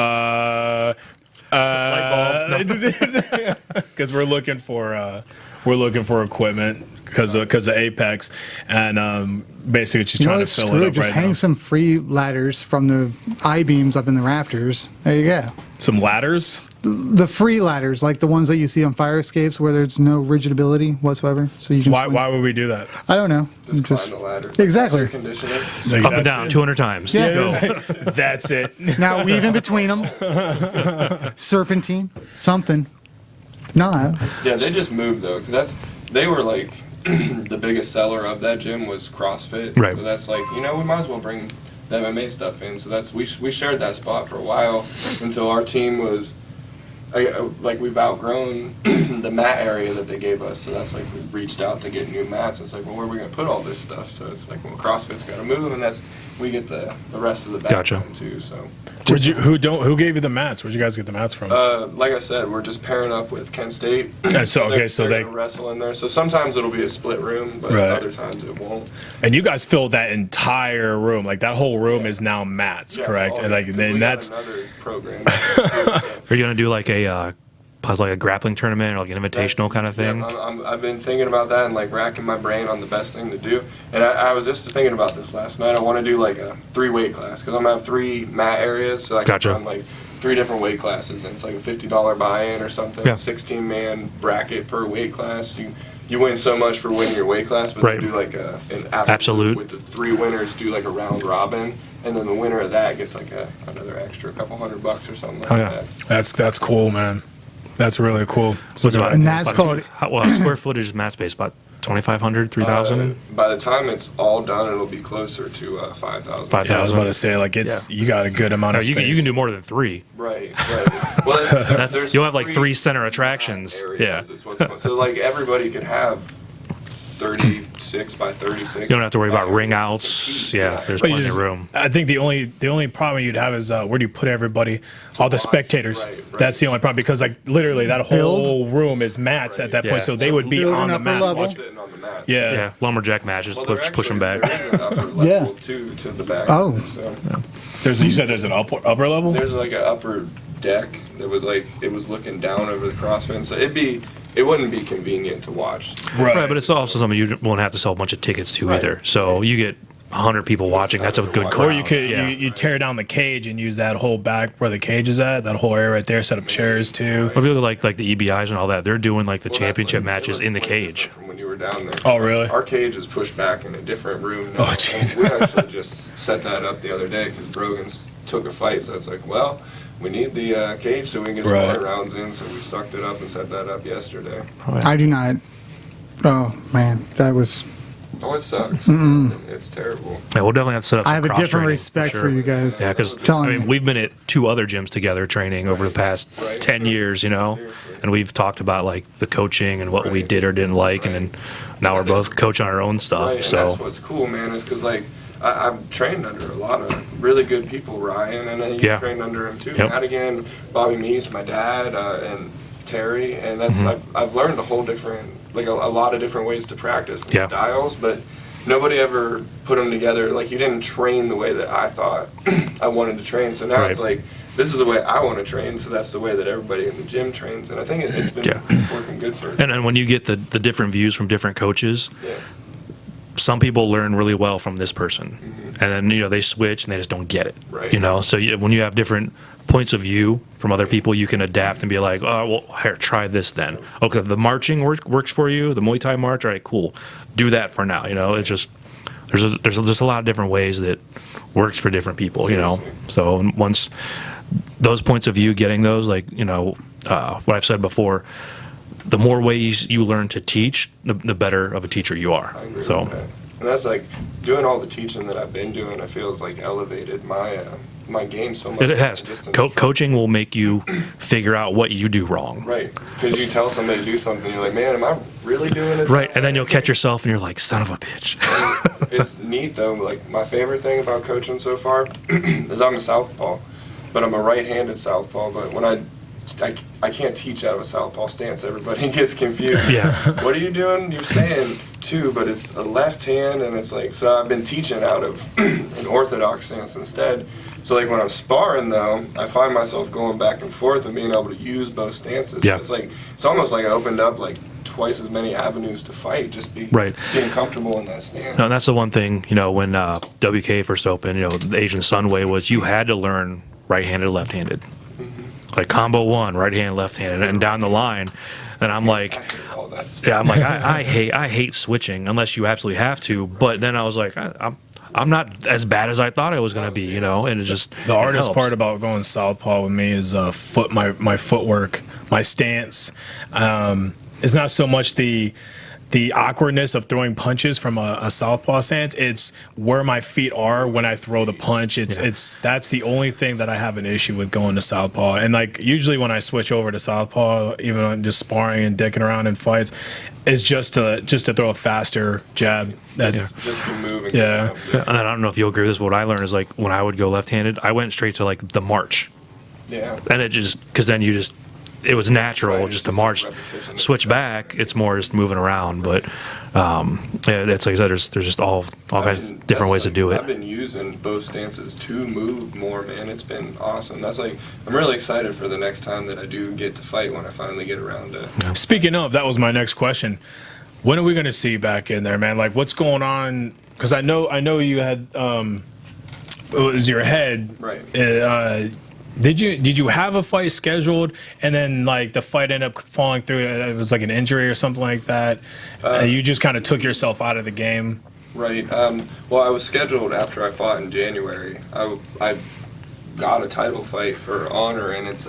because we're looking for equipment because of Apex, and basically just You know trying what? to fill Screw it it. up Just right hang now. some free ladders from the I-beams up in the rafters. There you go. Some ladders. The free ladders, like the ones that you see on fire escapes, where there's no rigid ability whatsoever. So you can. Why? swing. Why would we do that? I don't know. Just I'm climb the ladder. Exactly. Air conditioning. Like, Up and that's down it. 200 times. Yeah. Go. That's it. Now weave in between them. Serpentine, something. No, Yeah, they just moved though, because they were like the biggest seller of that gym was CrossFit. Right. So that's like, we might as well bring the MMA stuff in. So that's we shared that spot for a while until our team was like we've outgrown the mat area that they gave us. So that's like we reached out to get new mats. It's like, well, where are we gonna put all this stuff? So it's like, well, CrossFit's got to move, and we get the rest of the Gotcha. background too. So. Who gave you the mats? Where'd you guys get the mats from? Like I said, we're just pairing up with Kent State. And so, okay, so they're they- gonna wrestle in there. So sometimes it'll be a split room, but Right. other times it won't. And you guys filled that entire room. Like that whole room is now mats, Yeah, correct? oh, And like we then got that's another program. Are you going to do like a grappling tournament or like an invitational kind of thing? Yeah, I've been thinking about that and like racking my brain on the best thing to do. And I was just thinking about this last night. I want to do like a 3-weight class because I'm gonna have 3 mat areas, so I can Gotcha. run like 3 different weight classes, and it's like a $50 buy-in or something. Yeah. 16-man bracket per weight class. You win so much for winning your weight class, but Right. they do like an Absolute. with the 3 winners do like a round robin, and then the winner of that gets like another extra couple $100 or something like Oh, yeah. that. that's cool, man. That's really cool. So it's about- And that's called- square footage is mat space, about 2,500, 3,000. By the time it's all done, it'll be closer to 5,000. 5,000. Yeah, I was about to say, like, it's you got a good amount of You space. can do more than 3. Right. Well, there's You'll have like 3 center attractions. areas Yeah. is what's so like everybody could have 36 by 36. You don't have to worry about ring to outs. compete. Yeah, there's But you plenty just- of room. I think the only problem you'd have is where do you put everybody, all the watch. spectators. Right. That's the only problem because like literally that whole room is mats at that Yeah. point, so they would be Building on the upper mats. level. Sitting on the mat. Yeah. Yeah, lumberjack matches, Well, push them back. There is an upper level Yeah. too to the back. Oh. So You said there's an upper level. there's like an upper deck that would like it was looking down over the crossfit, so it wouldn't be convenient to watch. Right, but it's also something you won't have to sell a bunch of tickets to Right. either. So you get 100 people watching. That's a good crowd. Or you could Yeah. you tear down the cage and use that whole back where the cage is at, that whole area right there, set up chairs too. If you look at like the EBIs and all that, they're doing like the Well, championship that's like- matches it in the looks way cage. different from when you were down there. Oh, really? Our cage is pushed back in a different room now. Oh, jeez. We actually just set that up the other day because Brogans took a fight, so it's like, well, we need the cage so we can get some Right. more rounds in, so we sucked it up and set that up yesterday. I do not. Oh man, that was. Oh, it sucks. It's terrible. Yeah, we'll definitely have to set up some I have a cross different training, respect sure. for you guys. Yeah, because Telling you. we've been at 2 other gyms together training over the past Right. 10 years, Seriously. and we've talked about like the coaching and what we Right. did or didn't like, and then now we're both coaching our own stuff. Right, and that's So what's cool, man, is because like I've trained under a lot of really good people, Ryan, and then you Yeah. trained under him too. Yep. Madigan, Bobby Meese, my dad, and Terry, and that's Mm-hmm. I've learned a whole different, like a lot of different ways to practice and Yeah. styles, but nobody ever put them together. Like you didn't train the way that I thought I wanted to train. So now it's Right. like this is the way I want to train. So that's the way that everybody in the gym trains, and I think it's been Yeah. working good for us. and then when you get the different views from different coaches, Yeah. some people learn really well from this person, and then they switch and they just don't get it. Right. So when you have different points of view from other people, you can adapt and be like, oh, well, here, try this then. Okay, the marching works for you, the Muay Thai march. All right, cool. Do that for now. It's just there's just a lot of different ways that works for different people. Seriously. So once those points of view, getting those, like what I've said before, the more ways you learn to teach, the better of a teacher you are. I agree So. with that. And that's like doing all the teaching that I've been doing. I feel it's like elevated my game so much. It has. Just in- Coaching will make you figure out what you do wrong. Right, because you tell somebody to do something, you're like, man, am I really doing it? Right, that and then way?" you'll catch yourself and you're like, son of a bitch. It's neat though. Like my favorite thing about coaching so far is I'm a southpaw, but I'm a right-handed southpaw. But when I can't teach out of a southpaw stance. Everybody gets confused. Yeah. What are you doing? You're saying two, but it's a left hand, and it's like, so I've been teaching out of an orthodox stance instead. So like when I'm sparring though, I find myself going back and forth and being able to use both stances. Yeah. So it's almost like I opened up like twice as many avenues to fight, just Right. being comfortable in that stance. No, that's the one thing, when WK first opened, the Asian Sun Way was you had to learn right-handed, left-handed. Like combo one, right-handed, left-handed, and down the line. And I'm like, I hate all that stuff. yeah, I'm like, I hate switching unless you absolutely have to. But then I was like, I'm not as bad as I thought I was going to be, and it just The hardest helps. part about going southpaw with me is my footwork, my stance. It's not so much the awkwardness of throwing punches from a southpaw stance. It's where my feet are when I throw the punch. That's the only thing that I have an issue with going to southpaw. And like usually when I switch over to southpaw, even on just sparring and dicking around in fights, is just to throw a faster jab. That's Just to move and Yeah. get something. And I don't know if you'll agree with this, but what I learned is like when I would go left-handed, I went straight to like the march. Yeah. And it just, because then it was natural Right, just it's to just march. repetition. Switch back, it's more just moving around. But yeah, it's like I said, there's just all kinds of different ways to do I've it. been using both stances to move more, man. It's been awesome. That's like, I'm really excited for the next time that I do get to fight when I finally get around to. Speaking of, that was my next question. When are we going to see you back in there, man? Like, what's going on? Because I know you had it was your head. Right. Did you have a fight scheduled and then like the fight ended up falling through? It was like an injury or something like that. You just kind of took yourself out of the game. Right. Well, I was scheduled after I fought in January. I got a title fight for Honor, and it's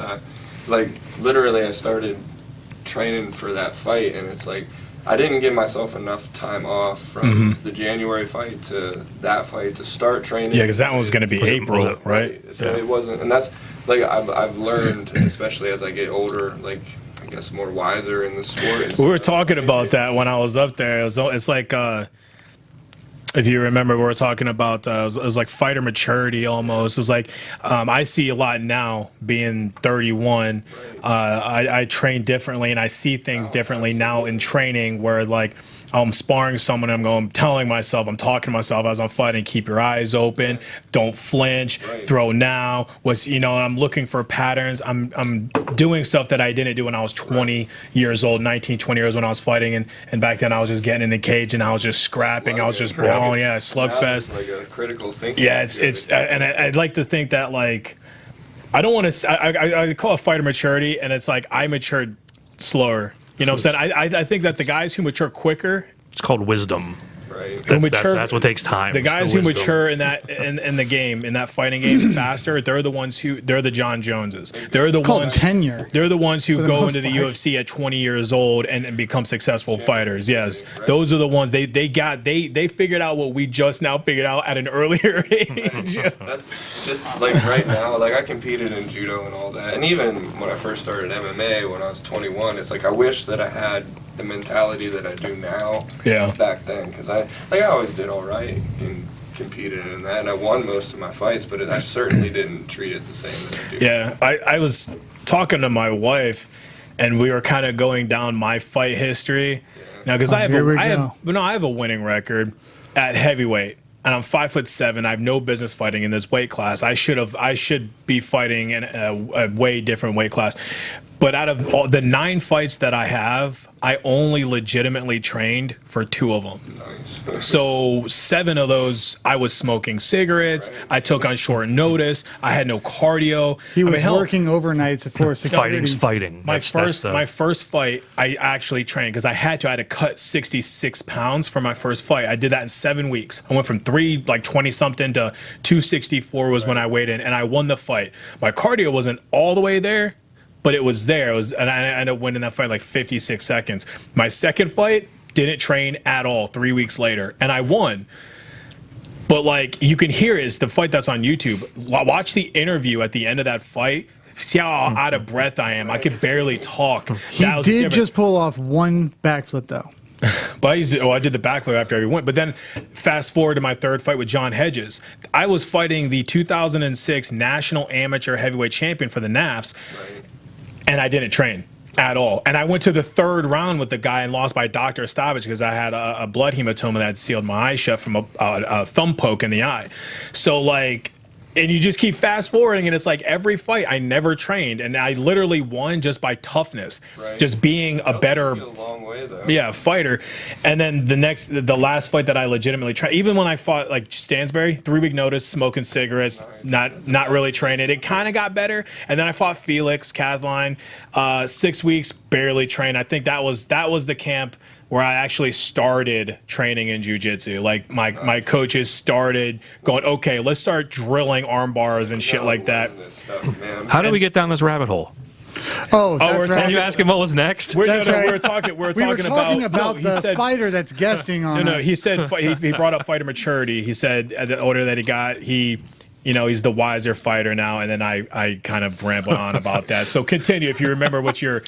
like literally I started training for that fight, and it's like I didn't give myself enough time off from the January fight to that fight to start training. Yeah, because that one was going to be April, right? So it wasn't, and that's like I've learned, especially as I get older, like I guess more wiser in the sport. And We were stuff. talking about that when I was up there. It's like, if you remember, we were talking about, it was like fighter maturity almost. It was like, I see a lot now being 31. I train differently and I see things differently now in training where like, I'm sparring someone, I'm telling myself, I'm talking to myself as I'm fighting, keep your eyes open, don't flinch, throw now. I'm looking for patterns. I'm doing stuff that I didn't do when I was 20 years old, 19, 20 years when I was fighting, and back then I was just getting in the cage and I was just scrapping, I was just brawling, slugfest. Like a critical thinking. Yeah, and I'd like to think that like, I don't want to, I call it fighter maturity, and it's like I matured slower. You know what I'm saying? I think that the guys who mature quicker, It's called wisdom. Right. That's what takes time. the It's guys who wisdom. mature in the game, in that fighting game faster, they're the John Joneses. They're the called ones tenure. They're the ones who the go most into the part. UFC at 20 years old and become successful fighters. Yes, those are the ones they figured out what we just now figured out at an earlier age. That's just like right now, like I competed in judo and all that, and even when I first started MMA when I was 21, it's like I wish that I had the mentality that I do now. Yeah. Back then, because I always did all right and competed in that, and I won most of my fights, but I certainly didn't treat it the same that I do. Yeah, I was talking to my wife, and we were kind of going down my fight history. Now, because I have a winning record at heavyweight, and I'm 5'7". I have no business fighting in this weight class. I should be fighting in a way different weight class. But out of all the 9 fights that I have, I only legitimately trained for 2 of them. Nice. So 7 of those, I was smoking cigarettes. I took on short notice. I had no cardio. He was working overnights for security. Fighting's fighting. My first fight, I actually trained because I had to cut 66 pounds for my first fight. I did that in 7 weeks. I went from 20 something to 264 was when I weighed in, and I won the fight. My cardio wasn't all the way there, but it was there. And I ended up winning that fight like 56 seconds. My second fight, didn't train at all 3 weeks later, and I won. But like you can hear it, it's the fight that's on YouTube. Watch the interview at the end of that fight. See how out of breath I am. I could barely talk. He did just pull off one backflip though. But I did the backflip after every win. But then fast forward to my third fight with John Hedges. I was fighting the 2006 National Amateur Heavyweight Champion for the NAFs, and I didn't train at all. And I went to the third round with the guy and lost by doctor stoppage because I had a blood hematoma that had sealed my eye shut from a thumb poke in the eye. So like, and you just keep fast forwarding, and it's like every fight I never trained, and I literally won just by toughness, just being a better fighter. And then the last fight that I legitimately trained, even when I fought like Stansbury, 3-week notice, smoking cigarettes, not really training, it kind of got better. And then I fought Felix Kathleen, 6 weeks, barely trained. I think that was the camp where I actually started training in jiu-jitsu. Like my coaches started going, okay, let's start drilling arm bars and shit like that. How do we get down this rabbit hole? Oh, that's right. Can you ask him what was next? We were talking about the fighter that's guesting on us. He said he brought up fighter maturity. He said the older that he got, he's the wiser fighter now. And then I kind of rambled on about that. So continue if you remember what you're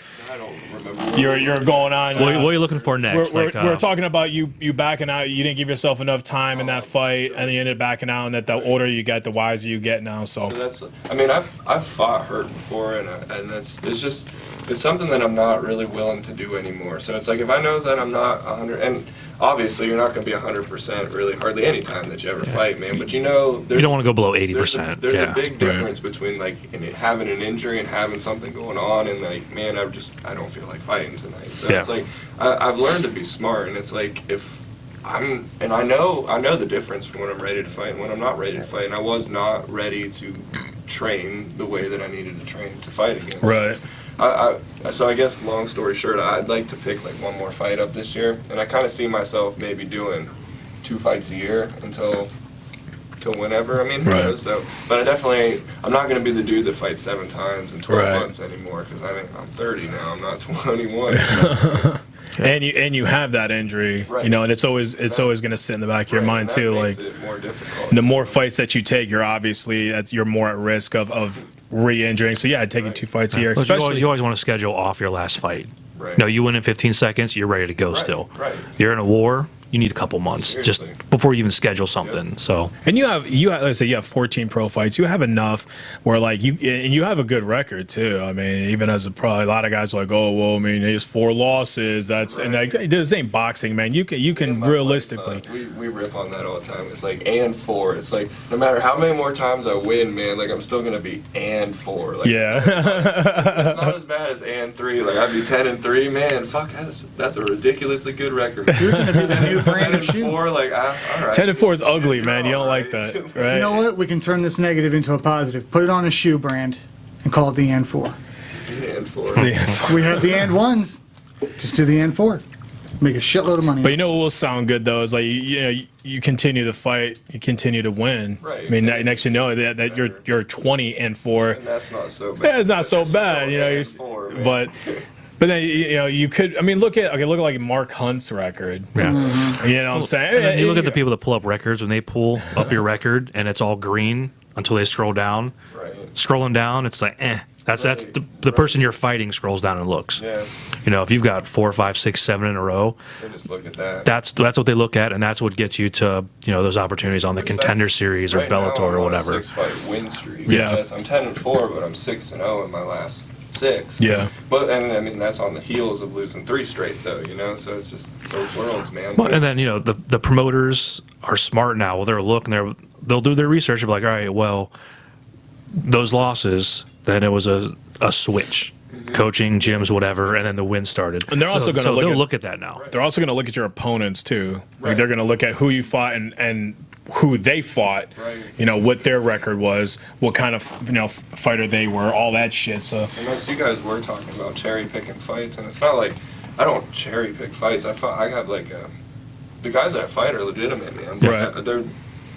going on. What are you looking for next? We're talking about you backing out. You didn't give yourself enough time in that fight, and then you ended up backing out. And that the older you get, the wiser you get now. So that's. I mean, I've fought hurt before, and it's something that I'm not really willing to do anymore. So it's like if I know that I'm not 100, and obviously you're not going to be 100% really hardly any time that you ever fight, man. But you don't want to go below 80%. There's a big difference between like having an injury and having something going on, and like, man, I don't feel like fighting tonight. So it's like I've learned to be smart, and it's like if I know the difference from when I'm ready to fight and when I'm not ready to fight, and I was not ready to train the way that I needed to train to fight again. Right. So I guess long story short, I'd like to pick like one more fight up this year, and I kind of see myself maybe doing 2 fights a year until till whenever. I mean, who Right. knows though? But I definitely, I'm not going to be the dude that fights 7 times in 12 Right. months anymore because I think I'm 30 now. I'm not 21. And you have that injury, Right. you know, and it's always going to sit in the back of your Right, mind and that too. makes Like it more difficult. the more fights that you take, you're more at risk of re-injuring. So yeah, taking 2 fights a year, But especially. you always want to schedule off your last fight. Right. No, you win in 15 seconds, you're ready to go Right, still. right. You're in a war, you need a couple months Seriously. just before you even schedule something. So And you have, like I say, you have 14 pro fights. You have enough where like you have a good record too. I mean, even as a pro, a lot of guys are like, oh well, I mean, he has 4 losses. That's and like this ain't boxing, man. You can My realistically. wife, we rip on that all the time. It's like and 4. It's like no matter how many more times I win, man, like I'm still gonna be and 4. Like, Yeah. it's not as bad as and 3. Like I'd be 10-3, man. Fuck, that's a ridiculously good record. You're going to be the new brand 10 of and shoe. 4, like all right. 10-4 is ugly, man. You don't like Alright. that, right? You know what? We can turn this negative into a positive. Put it on a shoe brand and call it the and 4. And 4. We have the and 1s. Just do the and 4. Make a shitload of money. But you know what will sound good though is like you continue to fight, you continue to win. Right. I mean, next you know that you're 20-4. And that's not so bad. Yeah, it's not so It's bad, still you know. and 4, man. But then you could. I mean, look at like Mark Hunt's record. yeah. You know what I'm saying? And then you look at the people that pull up records when they pull up your record and it's all green until they scroll down. Right. Scrolling down, it's like That's Right, the person you're fighting scrolls down and looks. Yeah. You know, if you've got 4, 5, 6, 7 in a row, They just look at that. that's what they look at, and that's what gets you to those opportunities on the Because Contender that's- Series or right now, Bellator or I'm on a whatever. 6-fight win streak. Yeah. Yes, I'm 10-4, but I'm 6-0 in my last 6. Yeah. But and I mean that's on the heels of losing 3 straight though. So it's just those worlds, man. Well, and then the promoters are smart now. Well, they're looking, they'll do their research and be like, all right, well, those losses, then it was a switch, coaching, gyms, whatever, and then the win started. And they're also gonna they'll look at- look at that now. They're also going to look at your opponents too. Like Right. they're going to look at who you fought and who they fought. Right. What their record was, what kind of fighter they were, all that shit. So And most you guys were talking about cherry picking fights, and it's not like I don't cherry pick fights. I got like the guys that I fight are legitimate, man. Right. They're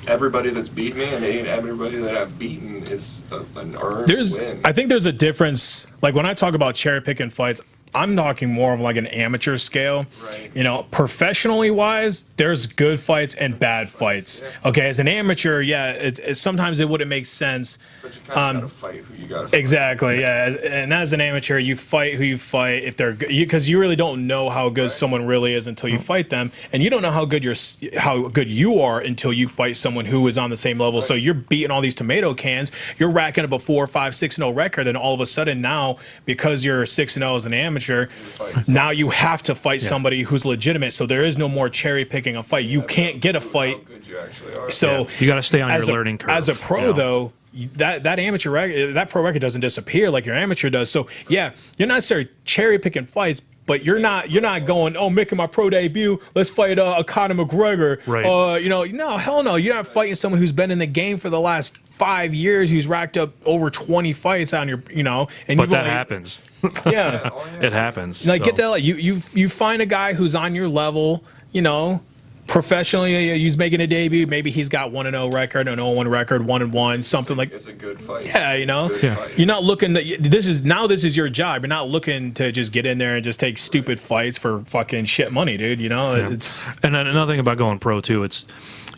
everybody that's beat me, and everybody that I've beaten is an earned win. I think there's a difference. Like when I talk about cherry picking fights, I'm talking more of like an amateur scale. Right. Professionally wise, there's good fights and bad fights. Yeah. Okay, as an amateur, yeah, sometimes it wouldn't make sense. But you kind of gotta fight who you gotta fight. Exactly, yeah. And as an amateur, you fight who you fight if they're good, because you really don't know how good someone really is until you fight them, and you don't know how good you are until you fight someone who is on the same level. So you're beating all these tomato cans, you're racking up a 4, 5, 6-0 record, and all of a sudden now, because you're 6-0 as an amateur, now you have to fight somebody who's legitimate. So there is no more cherry picking a fight. You can't get a fight. How good you actually are. So You got to stay on your as a- learning curve. As a pro, though, that amateur record, that pro record doesn't disappear like your amateur does. So yeah, you're not necessarily cherry picking fights, but you're not going, oh, making my pro debut, let's fight a Conor McGregor. Right. No, hell no. You're not fighting someone who's been in the game for the last 5 years, who's racked up over 20 fights on your, and but you've that only- happens. Yeah. It happens. Like, So, get that. Like, you find a guy who's on your level, professionally, he's making a debut. Maybe he's got 1-0 record, an 0-1 record, 1-1, something like. It's a good fight. Yeah, Good fight. you're not looking to. This is your job. You're not looking to just get in there and just take stupid fights for fucking shit money, dude. It's And then another thing about going pro too, it's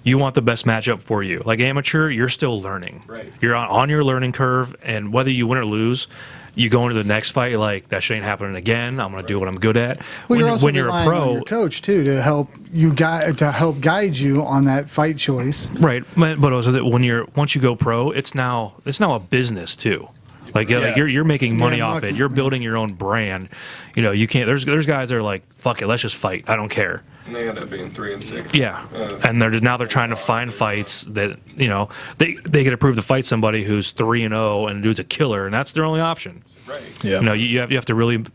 you want the best matchup for you. Like amateur, you're still learning. Right. You're on your learning curve, and whether you win or lose, you go into the next fight like that shit ain't happening again. I'm gonna do what I'm good at. Well, you're also when you're a relying on pro, your coach too to help you guide you on that fight choice. right? But also that once you go pro, it's now a business too. Like you're making money Yeah, off it. You're building your own brand. You can't. There's guys that are like, fuck it, let's just fight. I don't care. And they end up being 3-6. Yeah, and they're trying to find fights that they get approved to fight somebody who's 3-0 and the dude's a killer, and that's their only option. Right. yeah. You have to really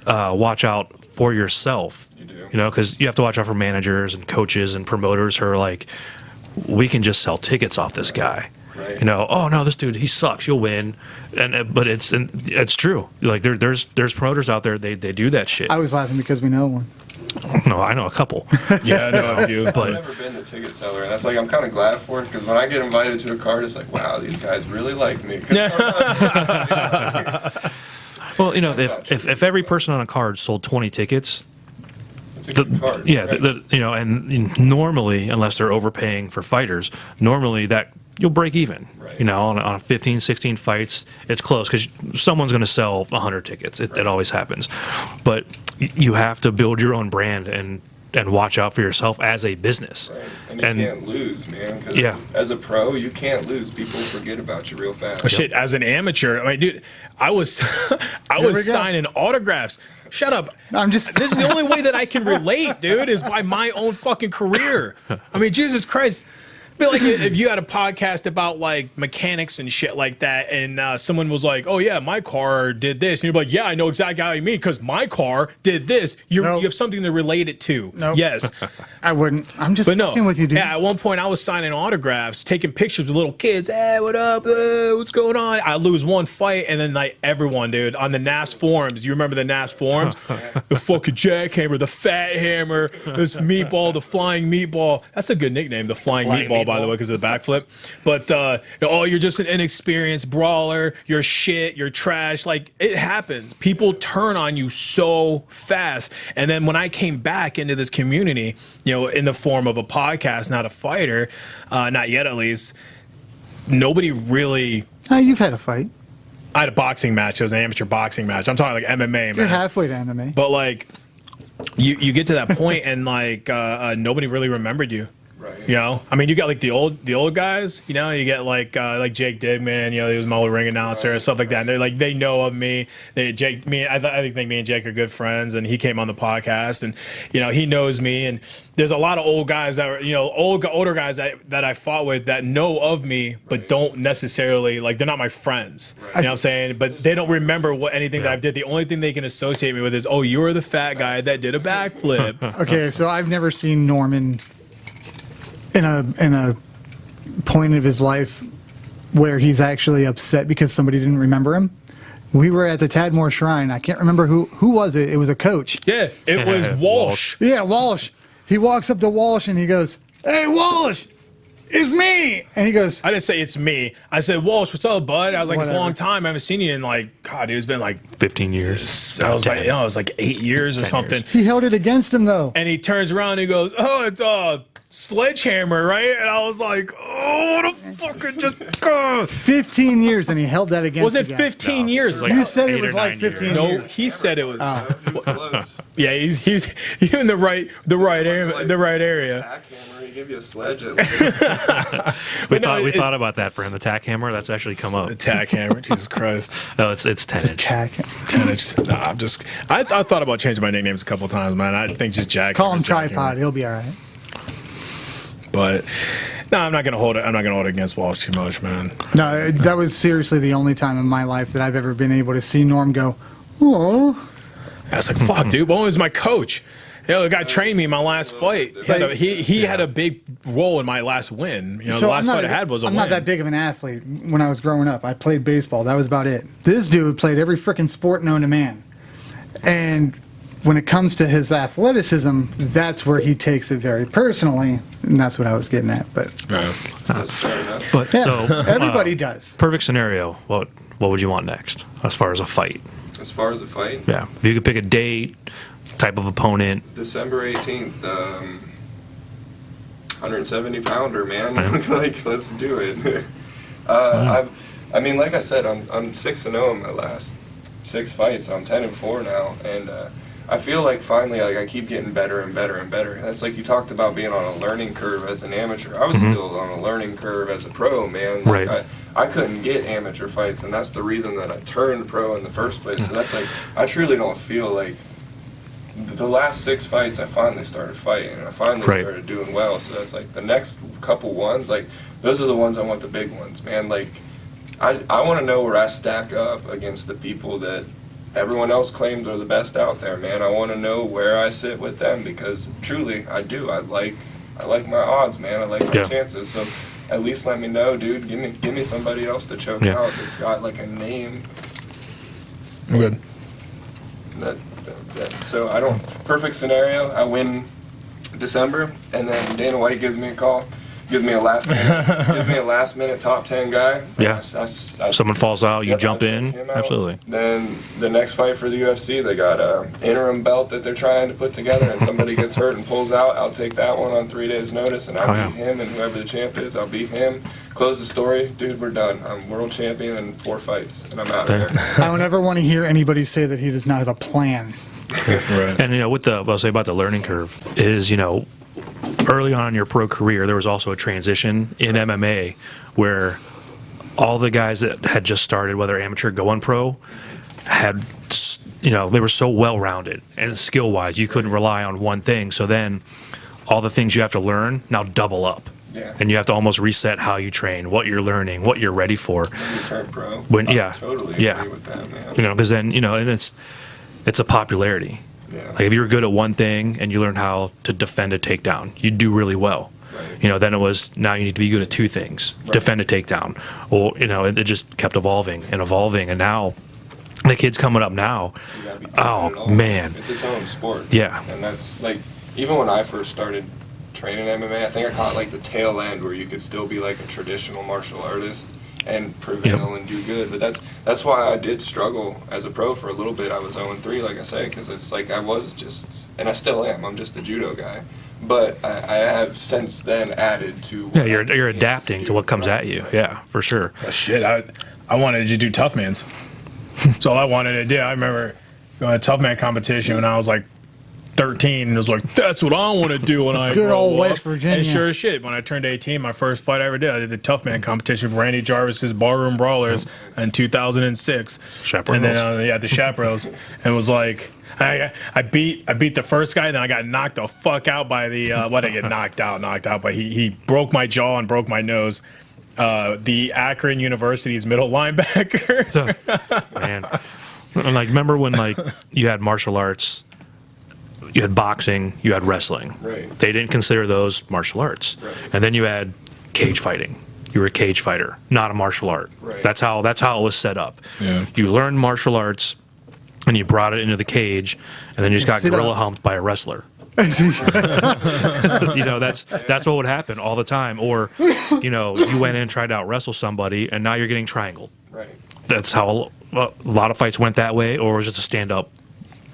watch out for yourself. You do. Because you have to watch out for managers and coaches and promoters who are like, we can just sell tickets off this guy. Right. Oh no, this dude, he sucks. You'll win, but it's true. Like there's promoters out there, they do that shit. I was laughing because we know one. No, I know a couple. Yeah, I know a few. I've But never been the ticket seller, and that's like I'm kind of glad for it because when I get invited to a card, it's like, wow, these guys really like me. 'Cause well, you know, That's not if true. every person on a card sold 20 tickets, it's a good card. yeah, right? you know, and normally, unless they're overpaying for fighters, normally that you'll break even. Right. You know, on 15, 16 fights, it's close because someone's going to sell 100 tickets. It always happens. But you have to build your own brand and watch out for yourself as a business. Right. And you can't lose, man. 'Cause Yeah. as a pro, you can't lose. People forget about you real fast. Shit, as an amateur, I mean, dude, I was I Here was we go. signing autographs. Shut up. I'm just. This is the only way that I can relate, dude, is by my own fucking career. I mean, Jesus Christ. I feel like if you had a podcast about like mechanics and shit like that, and someone was like, "Oh yeah, my car did this," and you're like, "Yeah, I know exactly how you mean because my car did this." You Nope. have something to relate it to. Nope. Yes, I wouldn't. I'm just but no. fucking with you, dude. Yeah, at one point I was signing autographs, taking pictures with little kids. Hey, what up? What's going on? I lose one fight, and then like everyone, dude, on the NAS forums. You remember the NAS forums? The fucking jackhammer, the fat hammer, this meatball, the flying meatball. That's a good nickname, the flying meatball, by the way, because of the backflip. But oh, you're just an inexperienced brawler. You're shit. You're trash. Like it happens. People turn on you so fast. And then when I came back into this community, you know, in the form of a podcast, not a fighter, not yet at least, nobody really. You've had a fight. I had a boxing match. It was an amateur boxing match. I'm talking like MMA, You're man. halfway to anime. But like, you get to that point and like nobody really remembered you. Right. You know, I mean, you got like the old guys. You know, you get like Jake Digman. You know, he was my old ring announcer and stuff like that. And they're like, they know of me. I think me and Jake are good friends. And he came on the podcast, and you know, he knows me. And there's a lot of old guys that are, you know, older guys that I fought with that know of me, but don't necessarily like they're not my friends. You know what I'm saying? But they don't remember anything that I've did. The only thing they can associate me with is, oh, you were the fat guy that did a backflip. Okay, so I've never seen Norman in a point of his life where he's actually upset because somebody didn't remember him. We were at the Tadmore Shrine. I can't remember who was it. It was a coach. Yeah, it was Walsh. Yeah, Walsh. He walks up to Walsh and he goes, "Hey, Walsh, it's me." And he goes, I didn't say it's me. I said, Walsh, what's up, bud? I was like, it's a Whatever. long time. I haven't seen you in like, God, dude, it's been like, 15 years. I was 10. like, you know, it was like 8 years or 10 years. he held it against him though. And he turns around and he goes, oh, it's Sledgehammer, right? And I was like, oh, what a fucking just. 15 years and he held that against Was it the guy. 15 years? like You said it 8 was or like 9 15 years. No, years. he said it was. He was close. Yeah, he's in the right area. Jackhammer, he give you a sledge. We But no, it's- thought about that for him. The tack hammer, that's actually come up. Attack hammer, Jesus Christ. No, it's 10 inch. Jack. 10 inch. Nah, I thought about changing my nicknames a couple times, man. I think just Jack. Call him is Jack Tripod. Hammer. He'll be all right. But no, I'm not gonna hold it. I'm not gonna hold it against Walsh too much, man. No, that was seriously the only time in my life that I've ever been able to see Norm go, "Oh." I was like, fuck, dude. Bowen was my coach. You know, the guy trained me in my last fight. He had a big role in my last win. You know, the last fight I had was a I'm win. not that big of an athlete. When I was growing up, I played baseball. That was about it. This dude played every freaking sport known to man. And when it comes to his athleticism, that's where he takes it very personally, and that's what I was getting at. But Yeah. That's fair enough. But yeah, so everybody does. perfect scenario. What would you want next as far as a fight? As far as the fight, Yeah, if you could pick a date, type of opponent. December 18th, 170 pounder, man. Like, let's do it. I mean, like I said, I'm 6-0 in my last 6 fights, so I'm 10-4 now, and I feel like finally, like I keep getting better and better and better. That's like you talked about being on a learning curve as an amateur. I was still on a learning curve as a pro, man. Like, Right. I couldn't get amateur fights, and that's the reason that I turned pro in the first place. So that's like, I truly don't feel like the last 6 fights I finally started fighting, and I finally Right. started doing well. So that's like the next couple ones, like those are the ones I want, the big ones, man. Like I want to know where I stack up against the people that everyone else claims are the best out there, man. I want to know where I sit with them because truly I do. I like my odds, man. I like my Yeah. chances. So at least let me know, dude. Give me somebody else to choke Yeah. out that's got like a name I'm good. that So I don't. Perfect scenario. I win December, and then Dana White gives me a call. Gives me a last minute top 10 guy. Yeah. Someone falls out, you Yep, jump I in. check him out. Absolutely. Then the next fight for the UFC, they got a interim belt that they're trying to put together, and somebody gets hurt and pulls out. I'll take that one on 3 days' notice, and I'll beat him, and whoever the champ is, I'll beat him. Close the story, dude. We're done. I'm world champion in 4 fights, and I'm out of here. I don't ever want to hear anybody say that he does not have a plan. Right. And what I'll say about the learning curve is, early on in your pro career, there was also a transition in MMA where all the guys that had just started, whether amateur going pro, had, they were so well-rounded and skill-wise, you couldn't rely on one thing. So then all the things you have to learn now double up. Yeah. And you have to almost reset how you train, what you're learning, what you're ready for. When you turn pro. I Totally yeah. agree with that, man. Because then, and it's a popularity. Yeah. Like if you're good at one thing and you learn how to defend a takedown, you do really well. Right. Then it was, now you need to be good at 2 things. Right. Defend a takedown. Or, it just kept evolving. And now the kids coming up now, You gotta be good at it all. Man. It's its own sport. Yeah. And that's like, even when I first started training MMA, I think I caught like the tail end where you could still be like a traditional martial artist and prevail and do good. But that's why I did struggle as a pro for a little bit. I was 0-3, like I said, because it's like I was just, and I still am, I'm just a judo guy. But I have since then added to Yeah, you're adapting to what comes at you. Yeah, for sure. Shit, I wanted to do tough mans. That's all I wanted to do. I remember going to tough man competition when I was like 13, and it was like, that's what I want to do when I Good grow old up. West Virginia. And sure as shit, when I turned 18, my first fight I ever did, I did the tough man competition for Randy Jarvis's Barroom Brawlers in 2006. Chaparrals. And then the Chaparrals, and it was like, I beat the first guy, then I got knocked the fuck out by the what I get knocked out, but he broke my jaw and broke my nose. The Akron University's middle linebacker. So, man, and remember when you had martial arts, you had boxing, you had wrestling. Right. They didn't consider those martial arts. Right. And then you had cage fighting. You were a cage fighter, not a martial art. Right. That's how it was set up. Yeah. You learned martial arts, and you brought it into the cage, and then you just got Sit gorilla up. humped by a wrestler. That's what would happen all the time. Or, you went in and tried to out wrestle somebody, and now you're getting triangled. Right. That's how a lot of fights went that way, or it was just a stand-up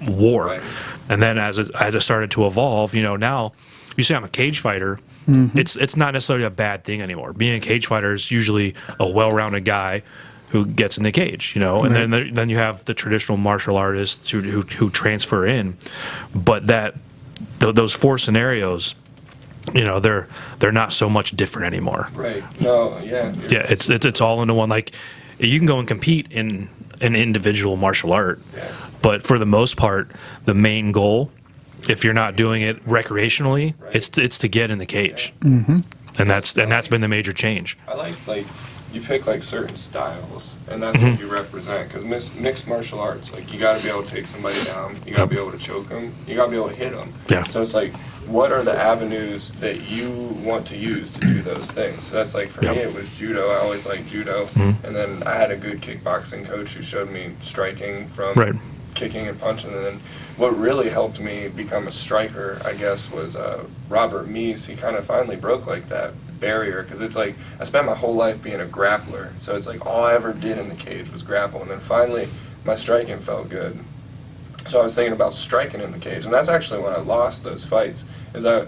war. Right. And then as it started to evolve, now you say I'm a cage fighter, it's not necessarily a bad thing anymore. Being a cage fighter is usually a well-rounded guy who gets in the cage, and then you have the traditional martial artists who transfer in, but those 4 scenarios, they're not so much different anymore. Right. No, yeah. Yeah, it's all into one. Like, you can go and compete in an individual martial art, Yeah. but for the most part, the main goal, if you're not doing it recreationally, Right. it's to get in the cage, and that's been the major change. I like you pick certain styles, and that's what you represent. Because mixed martial arts, you got to be able to take somebody down, you got to be able to choke them, you got to be able to hit them. Yeah. So it's what are the avenues that you want to use to do those things? So that's for me, it was judo. I always liked judo, and then I had a good kickboxing coach who showed me striking from Right. kicking and punching, and then what really helped me become a striker, I guess, was Robert Meese. He kind of finally broke that barrier, because it's I spent my whole life being a grappler, so it's all I ever did in the cage was grapple, and then finally my striking felt good. So I was thinking about striking in the cage, and that's actually when I lost those fights. Is I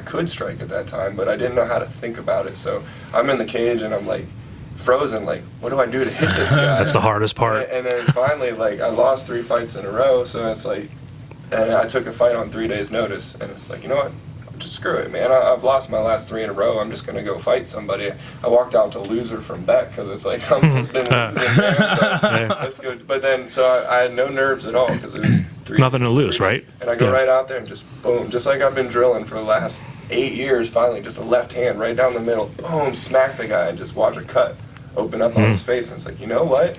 could strike at that time, but I didn't know how to think about it. So I'm in the cage and I'm frozen. What do I do to hit this guy? That's the hardest part. And then finally, I lost 3 fights in a row. So it's and I took a fight on 3 days' notice, and it's you know what? Just screw it, man. I've lost my last 3 in a row. I'm just gonna go fight somebody. I walked out to loser from that because it's I'm been losing, man. So that's good. But then, so I had no nerves at all because it was 3. Nothing to lose, right? And I go Yeah. right out there and just boom, just like I've been drilling for the last 8 years. Finally, just a left hand right down the middle, boom, smack the guy and just watch a cut open up on his face. And it's you know what?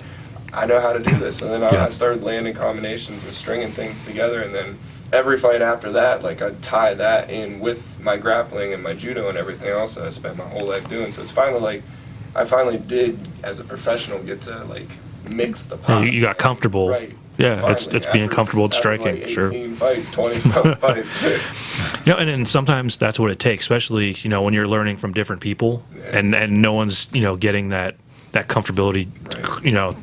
I know how to do this. And then I started landing combinations and stringing things together, and then every fight after that, I'd tie that in with my grappling and my judo and everything else that I spent my whole life doing. So it's finally I finally did, as a professional, get to mix the pot. You got comfortable Right. Yeah, it's Finally, being after- comfortable with after, striking, like, sure. 18 fights, 20-some fights. And then sometimes that's what it takes, especially, when you're learning from different people Yeah. and no one's, getting that comfortability, Right.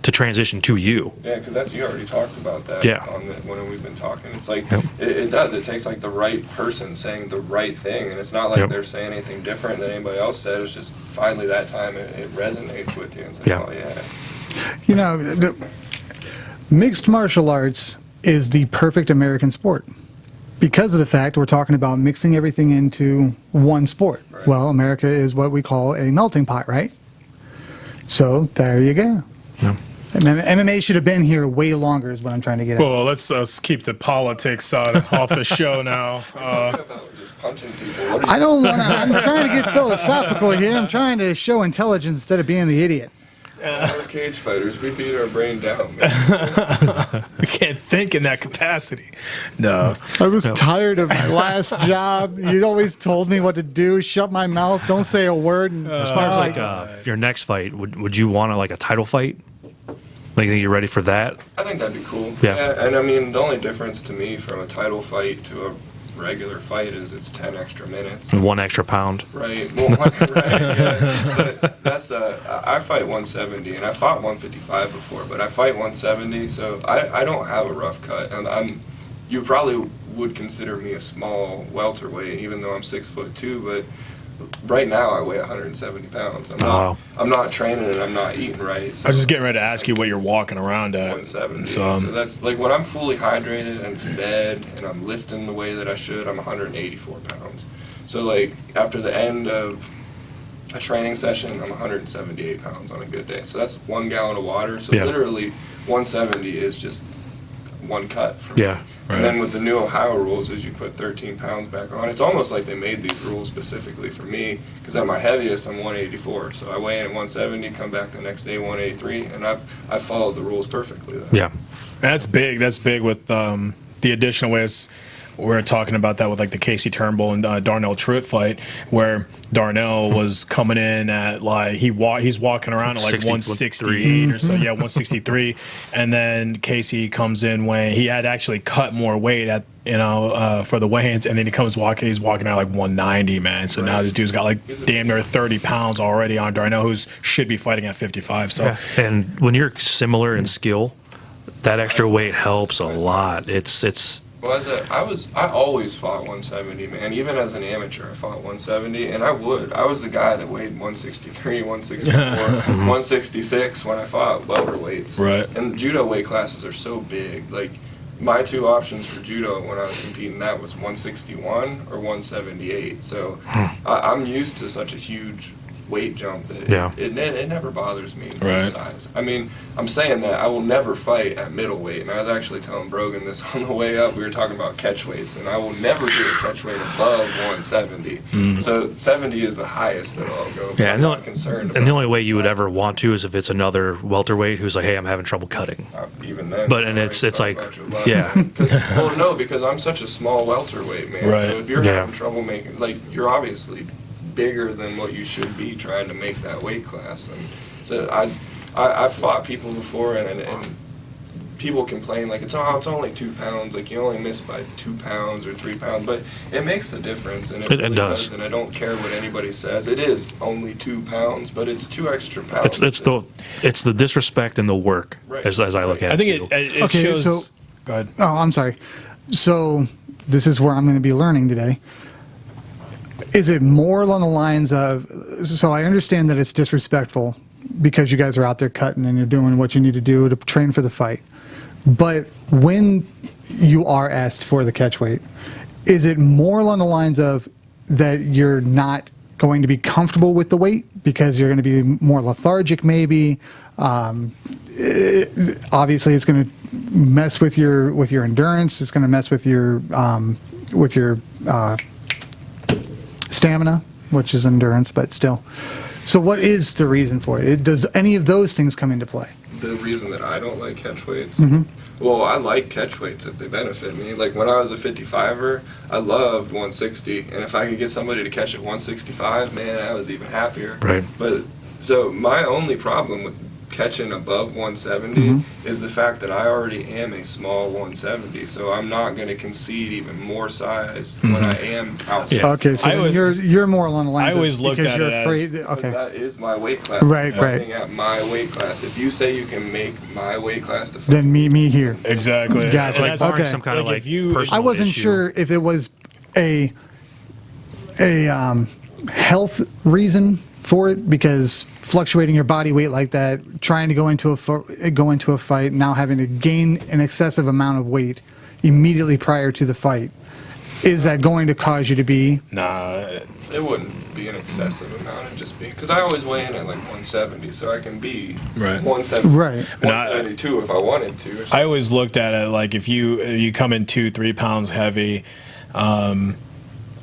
to transition to you. Yeah, because you already talked about that Yeah. when we've been talking. It's like, Yep. it does. It takes like the right person saying the right thing. And it's not like Yep. they're saying anything different than anybody else said. It's just finally that time it resonates with you. And it's like, Yeah. oh, yeah. You know, mixed martial arts is the perfect American sport because of the fact we're talking about mixing everything into one sport. Right. Well, America is what we call a melting pot, right? So there you go. Yeah. MMA should have been here way longer is what I'm trying to get at. Well, let's keep the politics off the show now. What about just punching people? What are I don't want to, I'm trying to get philosophical here. I'm trying to show intelligence instead of being the idiot. We're cage fighters. We beat our brain down, man. We can't think in that capacity. No. I was tired of my last job. You always told me what to do, shut my mouth, don't say a word. And As far as like your next fight, would you want like a title fight? Like, think you're ready for that? I think that'd be cool. Yeah. And I mean, the only difference to me from a title fight to a regular fight is it's 10 extra minutes. And 1 extra pound. Right. Well, right. Yeah. But that's I fight 170 and I fought 155 before, but I fight 170, so I don't have a rough cut, and you probably would consider me a small welterweight, even though I'm 6'2", but right now I weigh 170 pounds. I'm not training and I'm not eating right. So I was just getting ready to ask you what you're walking around at. 170. So, So that's like when I'm fully hydrated and fed and I'm lifting the way that I should, I'm 184 pounds. So like after the end of a training session, I'm 178 pounds on a good day. So that's 1 gallon of water. So Yeah. literally 170 is just one cut for me. Yeah. And then with the new Ohio rules, is you put 13 pounds back on. It's almost like they made these rules specifically for me, because at my heaviest, I'm 184. So I weigh in at 170, come back the next day 183, and I've followed the rules perfectly. Though. Yeah. that's big. That's big with the additional ways. We were talking about that with like the Casey Turnbull and Darnell Truitt fight, where Darnell was coming in at like he's walking around at like 168 or so, 163, and then Casey comes in when he had actually cut more weight at for the weigh-ins, and then he's walking at like 190, man. So now this dude's got like damn near 30 pounds already on Darnell, who should be fighting at 55. So And when you're similar in skill, that extra weight helps a lot. It's Well, I always fought 170, man. Even as an amateur, I fought 170, and I was the guy that weighed 163, 164, 166 when I fought welterweights. Right. And judo weight classes are so big. Like, my two options for judo when I was competing, that was 161 or 178. So I'm used to such a huge weight jump that it never bothers me. Right. Size. I mean, I'm saying that I will never fight at middleweight, and I was actually telling Brogan this on the way up. We were talking about catch weights, and I will never do a catch weight above 170. So 70 is the highest that I'll go. Yeah, I'm not concerned. and the only about way you would size. ever want to is if it's another welterweight who's like, hey, I'm having trouble cutting. Even then. But- and sorry, it's talk like- about your luck. yeah. Because I'm such a small welterweight, man. Right. So if you're Yeah. having trouble making, like, you're obviously bigger than what you should be trying to make that weight class. And so I've fought people before, and people complain like it's only 2 pounds, like you only miss by 2 pounds or 3 pounds, but it makes a difference, and it It really does. And I don't care what anybody says. It is only 2 pounds, but it's 2 extra pounds. It's the disrespect and the work Right. as I look at I it. think too. it Okay, shows. so- Go ahead. Oh, I'm sorry. So this is where I'm going to be learning today. Is it more along the lines of, so I understand that it's disrespectful because you guys are out there cutting and you're doing what you need to do to train for the fight. But when you are asked for the catch weight, is it more along the lines of that you're not going to be comfortable with the weight because you're going to be more lethargic maybe? Obviously it's going to mess with your endurance. It's going to mess with your stamina, which is endurance, but still. So what is the reason for it? Does any of those things come into play? The reason that I don't like catch weights, Mm-hmm. well, I like catch weights if they benefit me. Like when I was a 55er, I loved 160, and if I could get somebody to catch at 165, man, I was even happier. Right. But so my only problem with catching above 170 is the fact that I already am a small 170, so I'm not going to concede even more size when I am outside. Yeah. Okay, so I always- you're more along the lines. I of- always looked because at you're it as- afraid. Because Okay, that is my weight class. Right, I'm right. fighting at my weight class. If you say you can make my weight class to fight, then meet me here. Exactly. Gotcha. And Like that's- barring okay. some kind of Like, like if you- personal I wasn't issue. sure if it was a health reason for it, because fluctuating your body weight like that, trying to go into a fight, now having to gain an excessive amount of weight immediately prior to the fight, is that going to cause you to be? Nah, it wouldn't be an excessive amount. It'd just be because I always weigh in at like 170, so I can be Right. 170, Right. 172 if I wanted to. Or I something. always looked at it like if you come in 2-3 pounds heavy,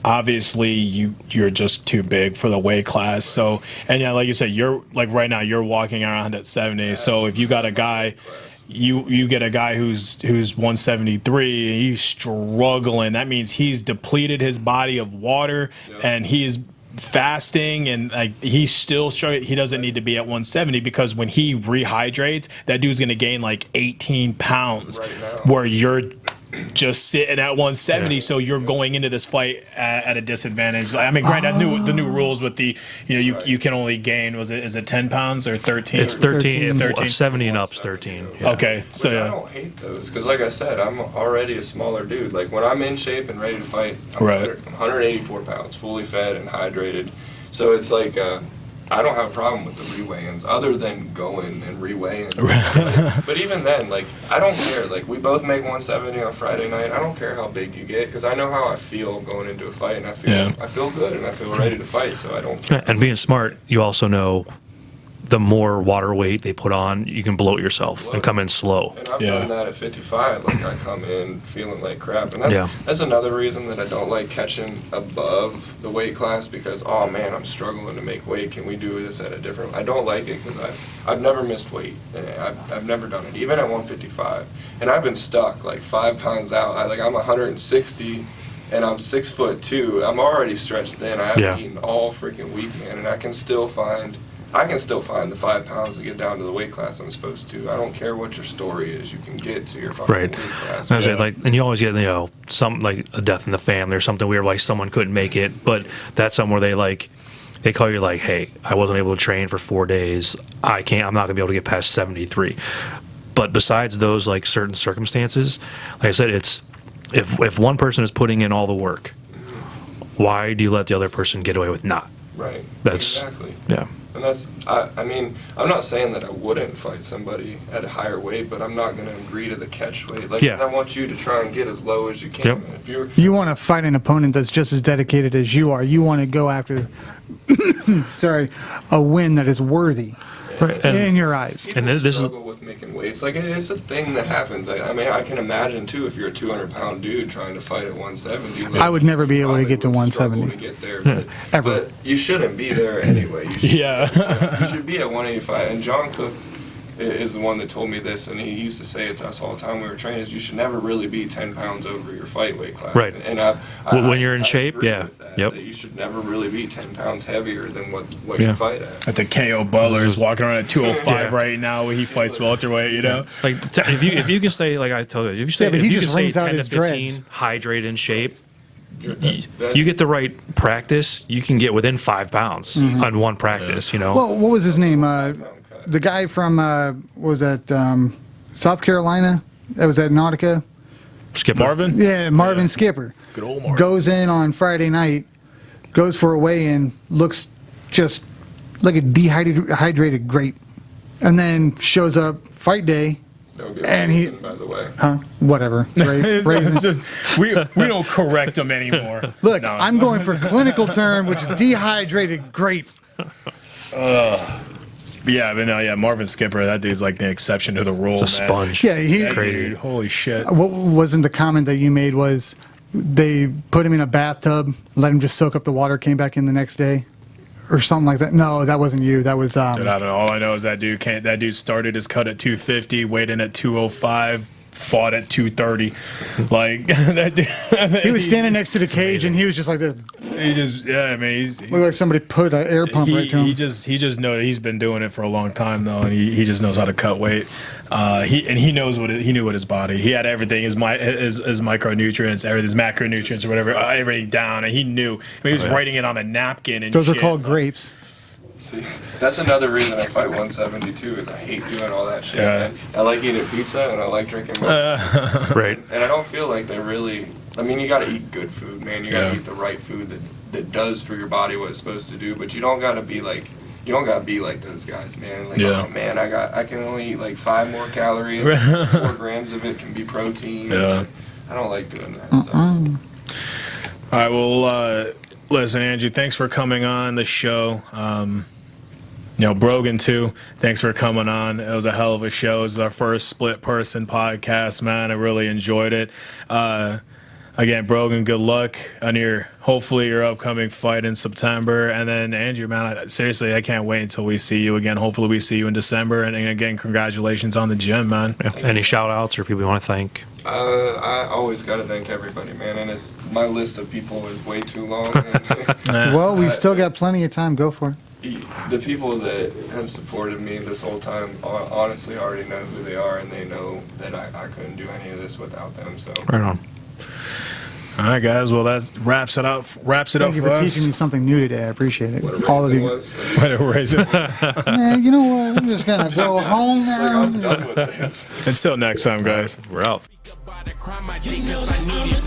obviously you're just too big for the weight class. So, and yeah, like you said, you're like right now you're walking around at 70. So if you got a guy, you get a guy who's 173, he's struggling. That means he's depleted his body of water and he's fasting, and like he's still struggling. He doesn't need to be at 170 because when he rehydrates, that dude's gonna gain like 18 pounds, Right now. where you're just sitting at 170, Yeah. so you're going into this fight at a disadvantage. I mean, granted, the new rules with the, you can only gain, is it 10 pounds or 13? It's 13, 13. 70 and up's 13. Yeah. Okay, so Which I yeah. don't hate those because, like I said, I'm already a smaller dude. Like when I'm in shape and ready to fight, I'm, Right. I'm 184 pounds, fully fed and hydrated. So it's like I don't have a problem with the reweigh-ins, other than going and reweighing. But even then, like I don't care. Like we both make 170 on Friday night. I don't care how big you get because I know how I feel going into a fight, and I feel good and I feel ready to fight. So I don't care. And being smart, you also know the more water weight they put on, you can bloat yourself and come in slow. And I've Yeah. done that at 55. Like I come in feeling like crap, and Yeah. that's another reason that I don't like catching above the weight class because oh man, I'm struggling to make weight. Can we do this at a different? I don't like it because I've never missed weight. And I've never done it, even at 155. And I've been stuck like 5 pounds out. I'm 160. And I'm 6'2". I'm already stretched thin. I haven't Yeah. eaten all freaking week, man, and I can still find the 5 pounds to get down to the weight class I'm supposed to. I don't care what your story is. You can get to your fucking Right. weight class. And I say, like, and you always get, some like a death in the family or something weird, like someone couldn't make it, but that's somewhere they call you like, hey, I wasn't able to train for 4 days. I'm not gonna be able to get past 73. But besides those like certain circumstances, like I said, it's if one person is putting in all the work, why do you let the other person get away with not? Right. That's- exactly. Yeah. And I mean, I'm not saying that I wouldn't fight somebody at a higher weight, but I'm not going to agree to the catch weight. Like, Yeah. I want you to try and get as low as you can. Yep. And if you're You want to fight an opponent that's just as dedicated as you are. You want to go after, a win that is worthy Right. in And, your eyes. people this is- struggle with making weights. Like, it's a thing that happens. I mean, I can imagine, too, if you're a 200-pound dude trying to fight at 170. Like, I would never be you able to probably get to would struggle 170. to get there, but, Ever. but you shouldn't be there anyway. You should, Yeah. you should be at 185. And John Cook is the one that told me this, and he used to say it to us all the time when we were training, is you should never really be 10 pounds over your fight weight class. Right. And When you're in shape, agree yeah. with that, Yep. that you should never really be 10 pounds heavier than what Yeah. you fight at. At the KO Butler is walking around at 205 Yeah. right now when he fights welterweight, like if you can stay, like I told you, if you stay, Yeah, but if he you can just stay wrings out 10 to his 15, dreads. hydrated in shape, That- you get the right practice, you can get within 5 pounds on one practice. Well, what was his name? The guy from, was that South Carolina? That was at Nautica? Skip it. Marvin? Yeah, Marvin Skipper. Good old Marvin. Goes in on Friday night, goes for a weigh-in, looks just like a dehydrated grape, and then shows up fight day. That would be And he- amazing, by the way. Huh? Whatever. It's Raisin. just, we don't correct him anymore. Look, No, I'm going for clinical term, which is dehydrated grape. Yeah, but no, yeah, Marvin Skipper, that dude's like the exception to the rule. It's a man. sponge. Yeah, he. That Crazy. dude, holy shit. What wasn't the comment that you made was they put him in a bathtub, let him just soak up the water, came back in the next day, or something like that. No, that wasn't you. That was Dude, I don't know. All I know is that dude started his cut at 250, weighed in at 205, fought at 230. Like that, He was standing next to the cage, and he was just like this. He just, yeah, I mean, Looked like somebody put an air pump right to him. he just know that he's been doing it for a long time though, and he just knows how to cut weight. He knows he knew what his body. He had everything, his micronutrients, everything, his macronutrients or whatever, everything down, and he knew. I mean, he was writing it on a napkin and Those shit. are called grapes. See, that's another reason I fight 172 is I hate doing all that shit. Yeah. Man. I like eating pizza and I like drinking milk. Right. And I don't feel like they really. I mean, you got to eat good food, man. You got to Yeah. eat the right food that does for your body what it's supposed to do. But you don't got to be like. You don't gotta be like those guys, man. Like, Yeah. oh man, I can only eat like 5 more calories. 4 grams of it can be protein. Yeah. I don't like doing that stuff. All right, well, listen, Andrew, thanks for coming on the show. Brogan too. Thanks for coming on. It was a hell of a show. It was our first split-person podcast, man. I really enjoyed it. Again, Brogan, good luck on hopefully your upcoming fight in September. And then Andrew, man, seriously, I can't wait until we see you again. Hopefully we see you in December. And again, congratulations on the gym, man. Yeah. Any shout outs or people you want to thank? I always got to thank everybody, man. And my list of people is way too long. Well, we've still got plenty of time. Go for it. The people that have supported me this whole time honestly already know who they are, and they know that I couldn't do any of this without them. So Right on. All right, guys. Well, that wraps it up. Thank you for teaching me something new today. I appreciate it. what a All of raisin you. was. Whatever raise it. Man, you know what? I'm just gonna go home Like, I'm now. done with this. Until next time, guys. We're out. By the crime I did 'cause I needed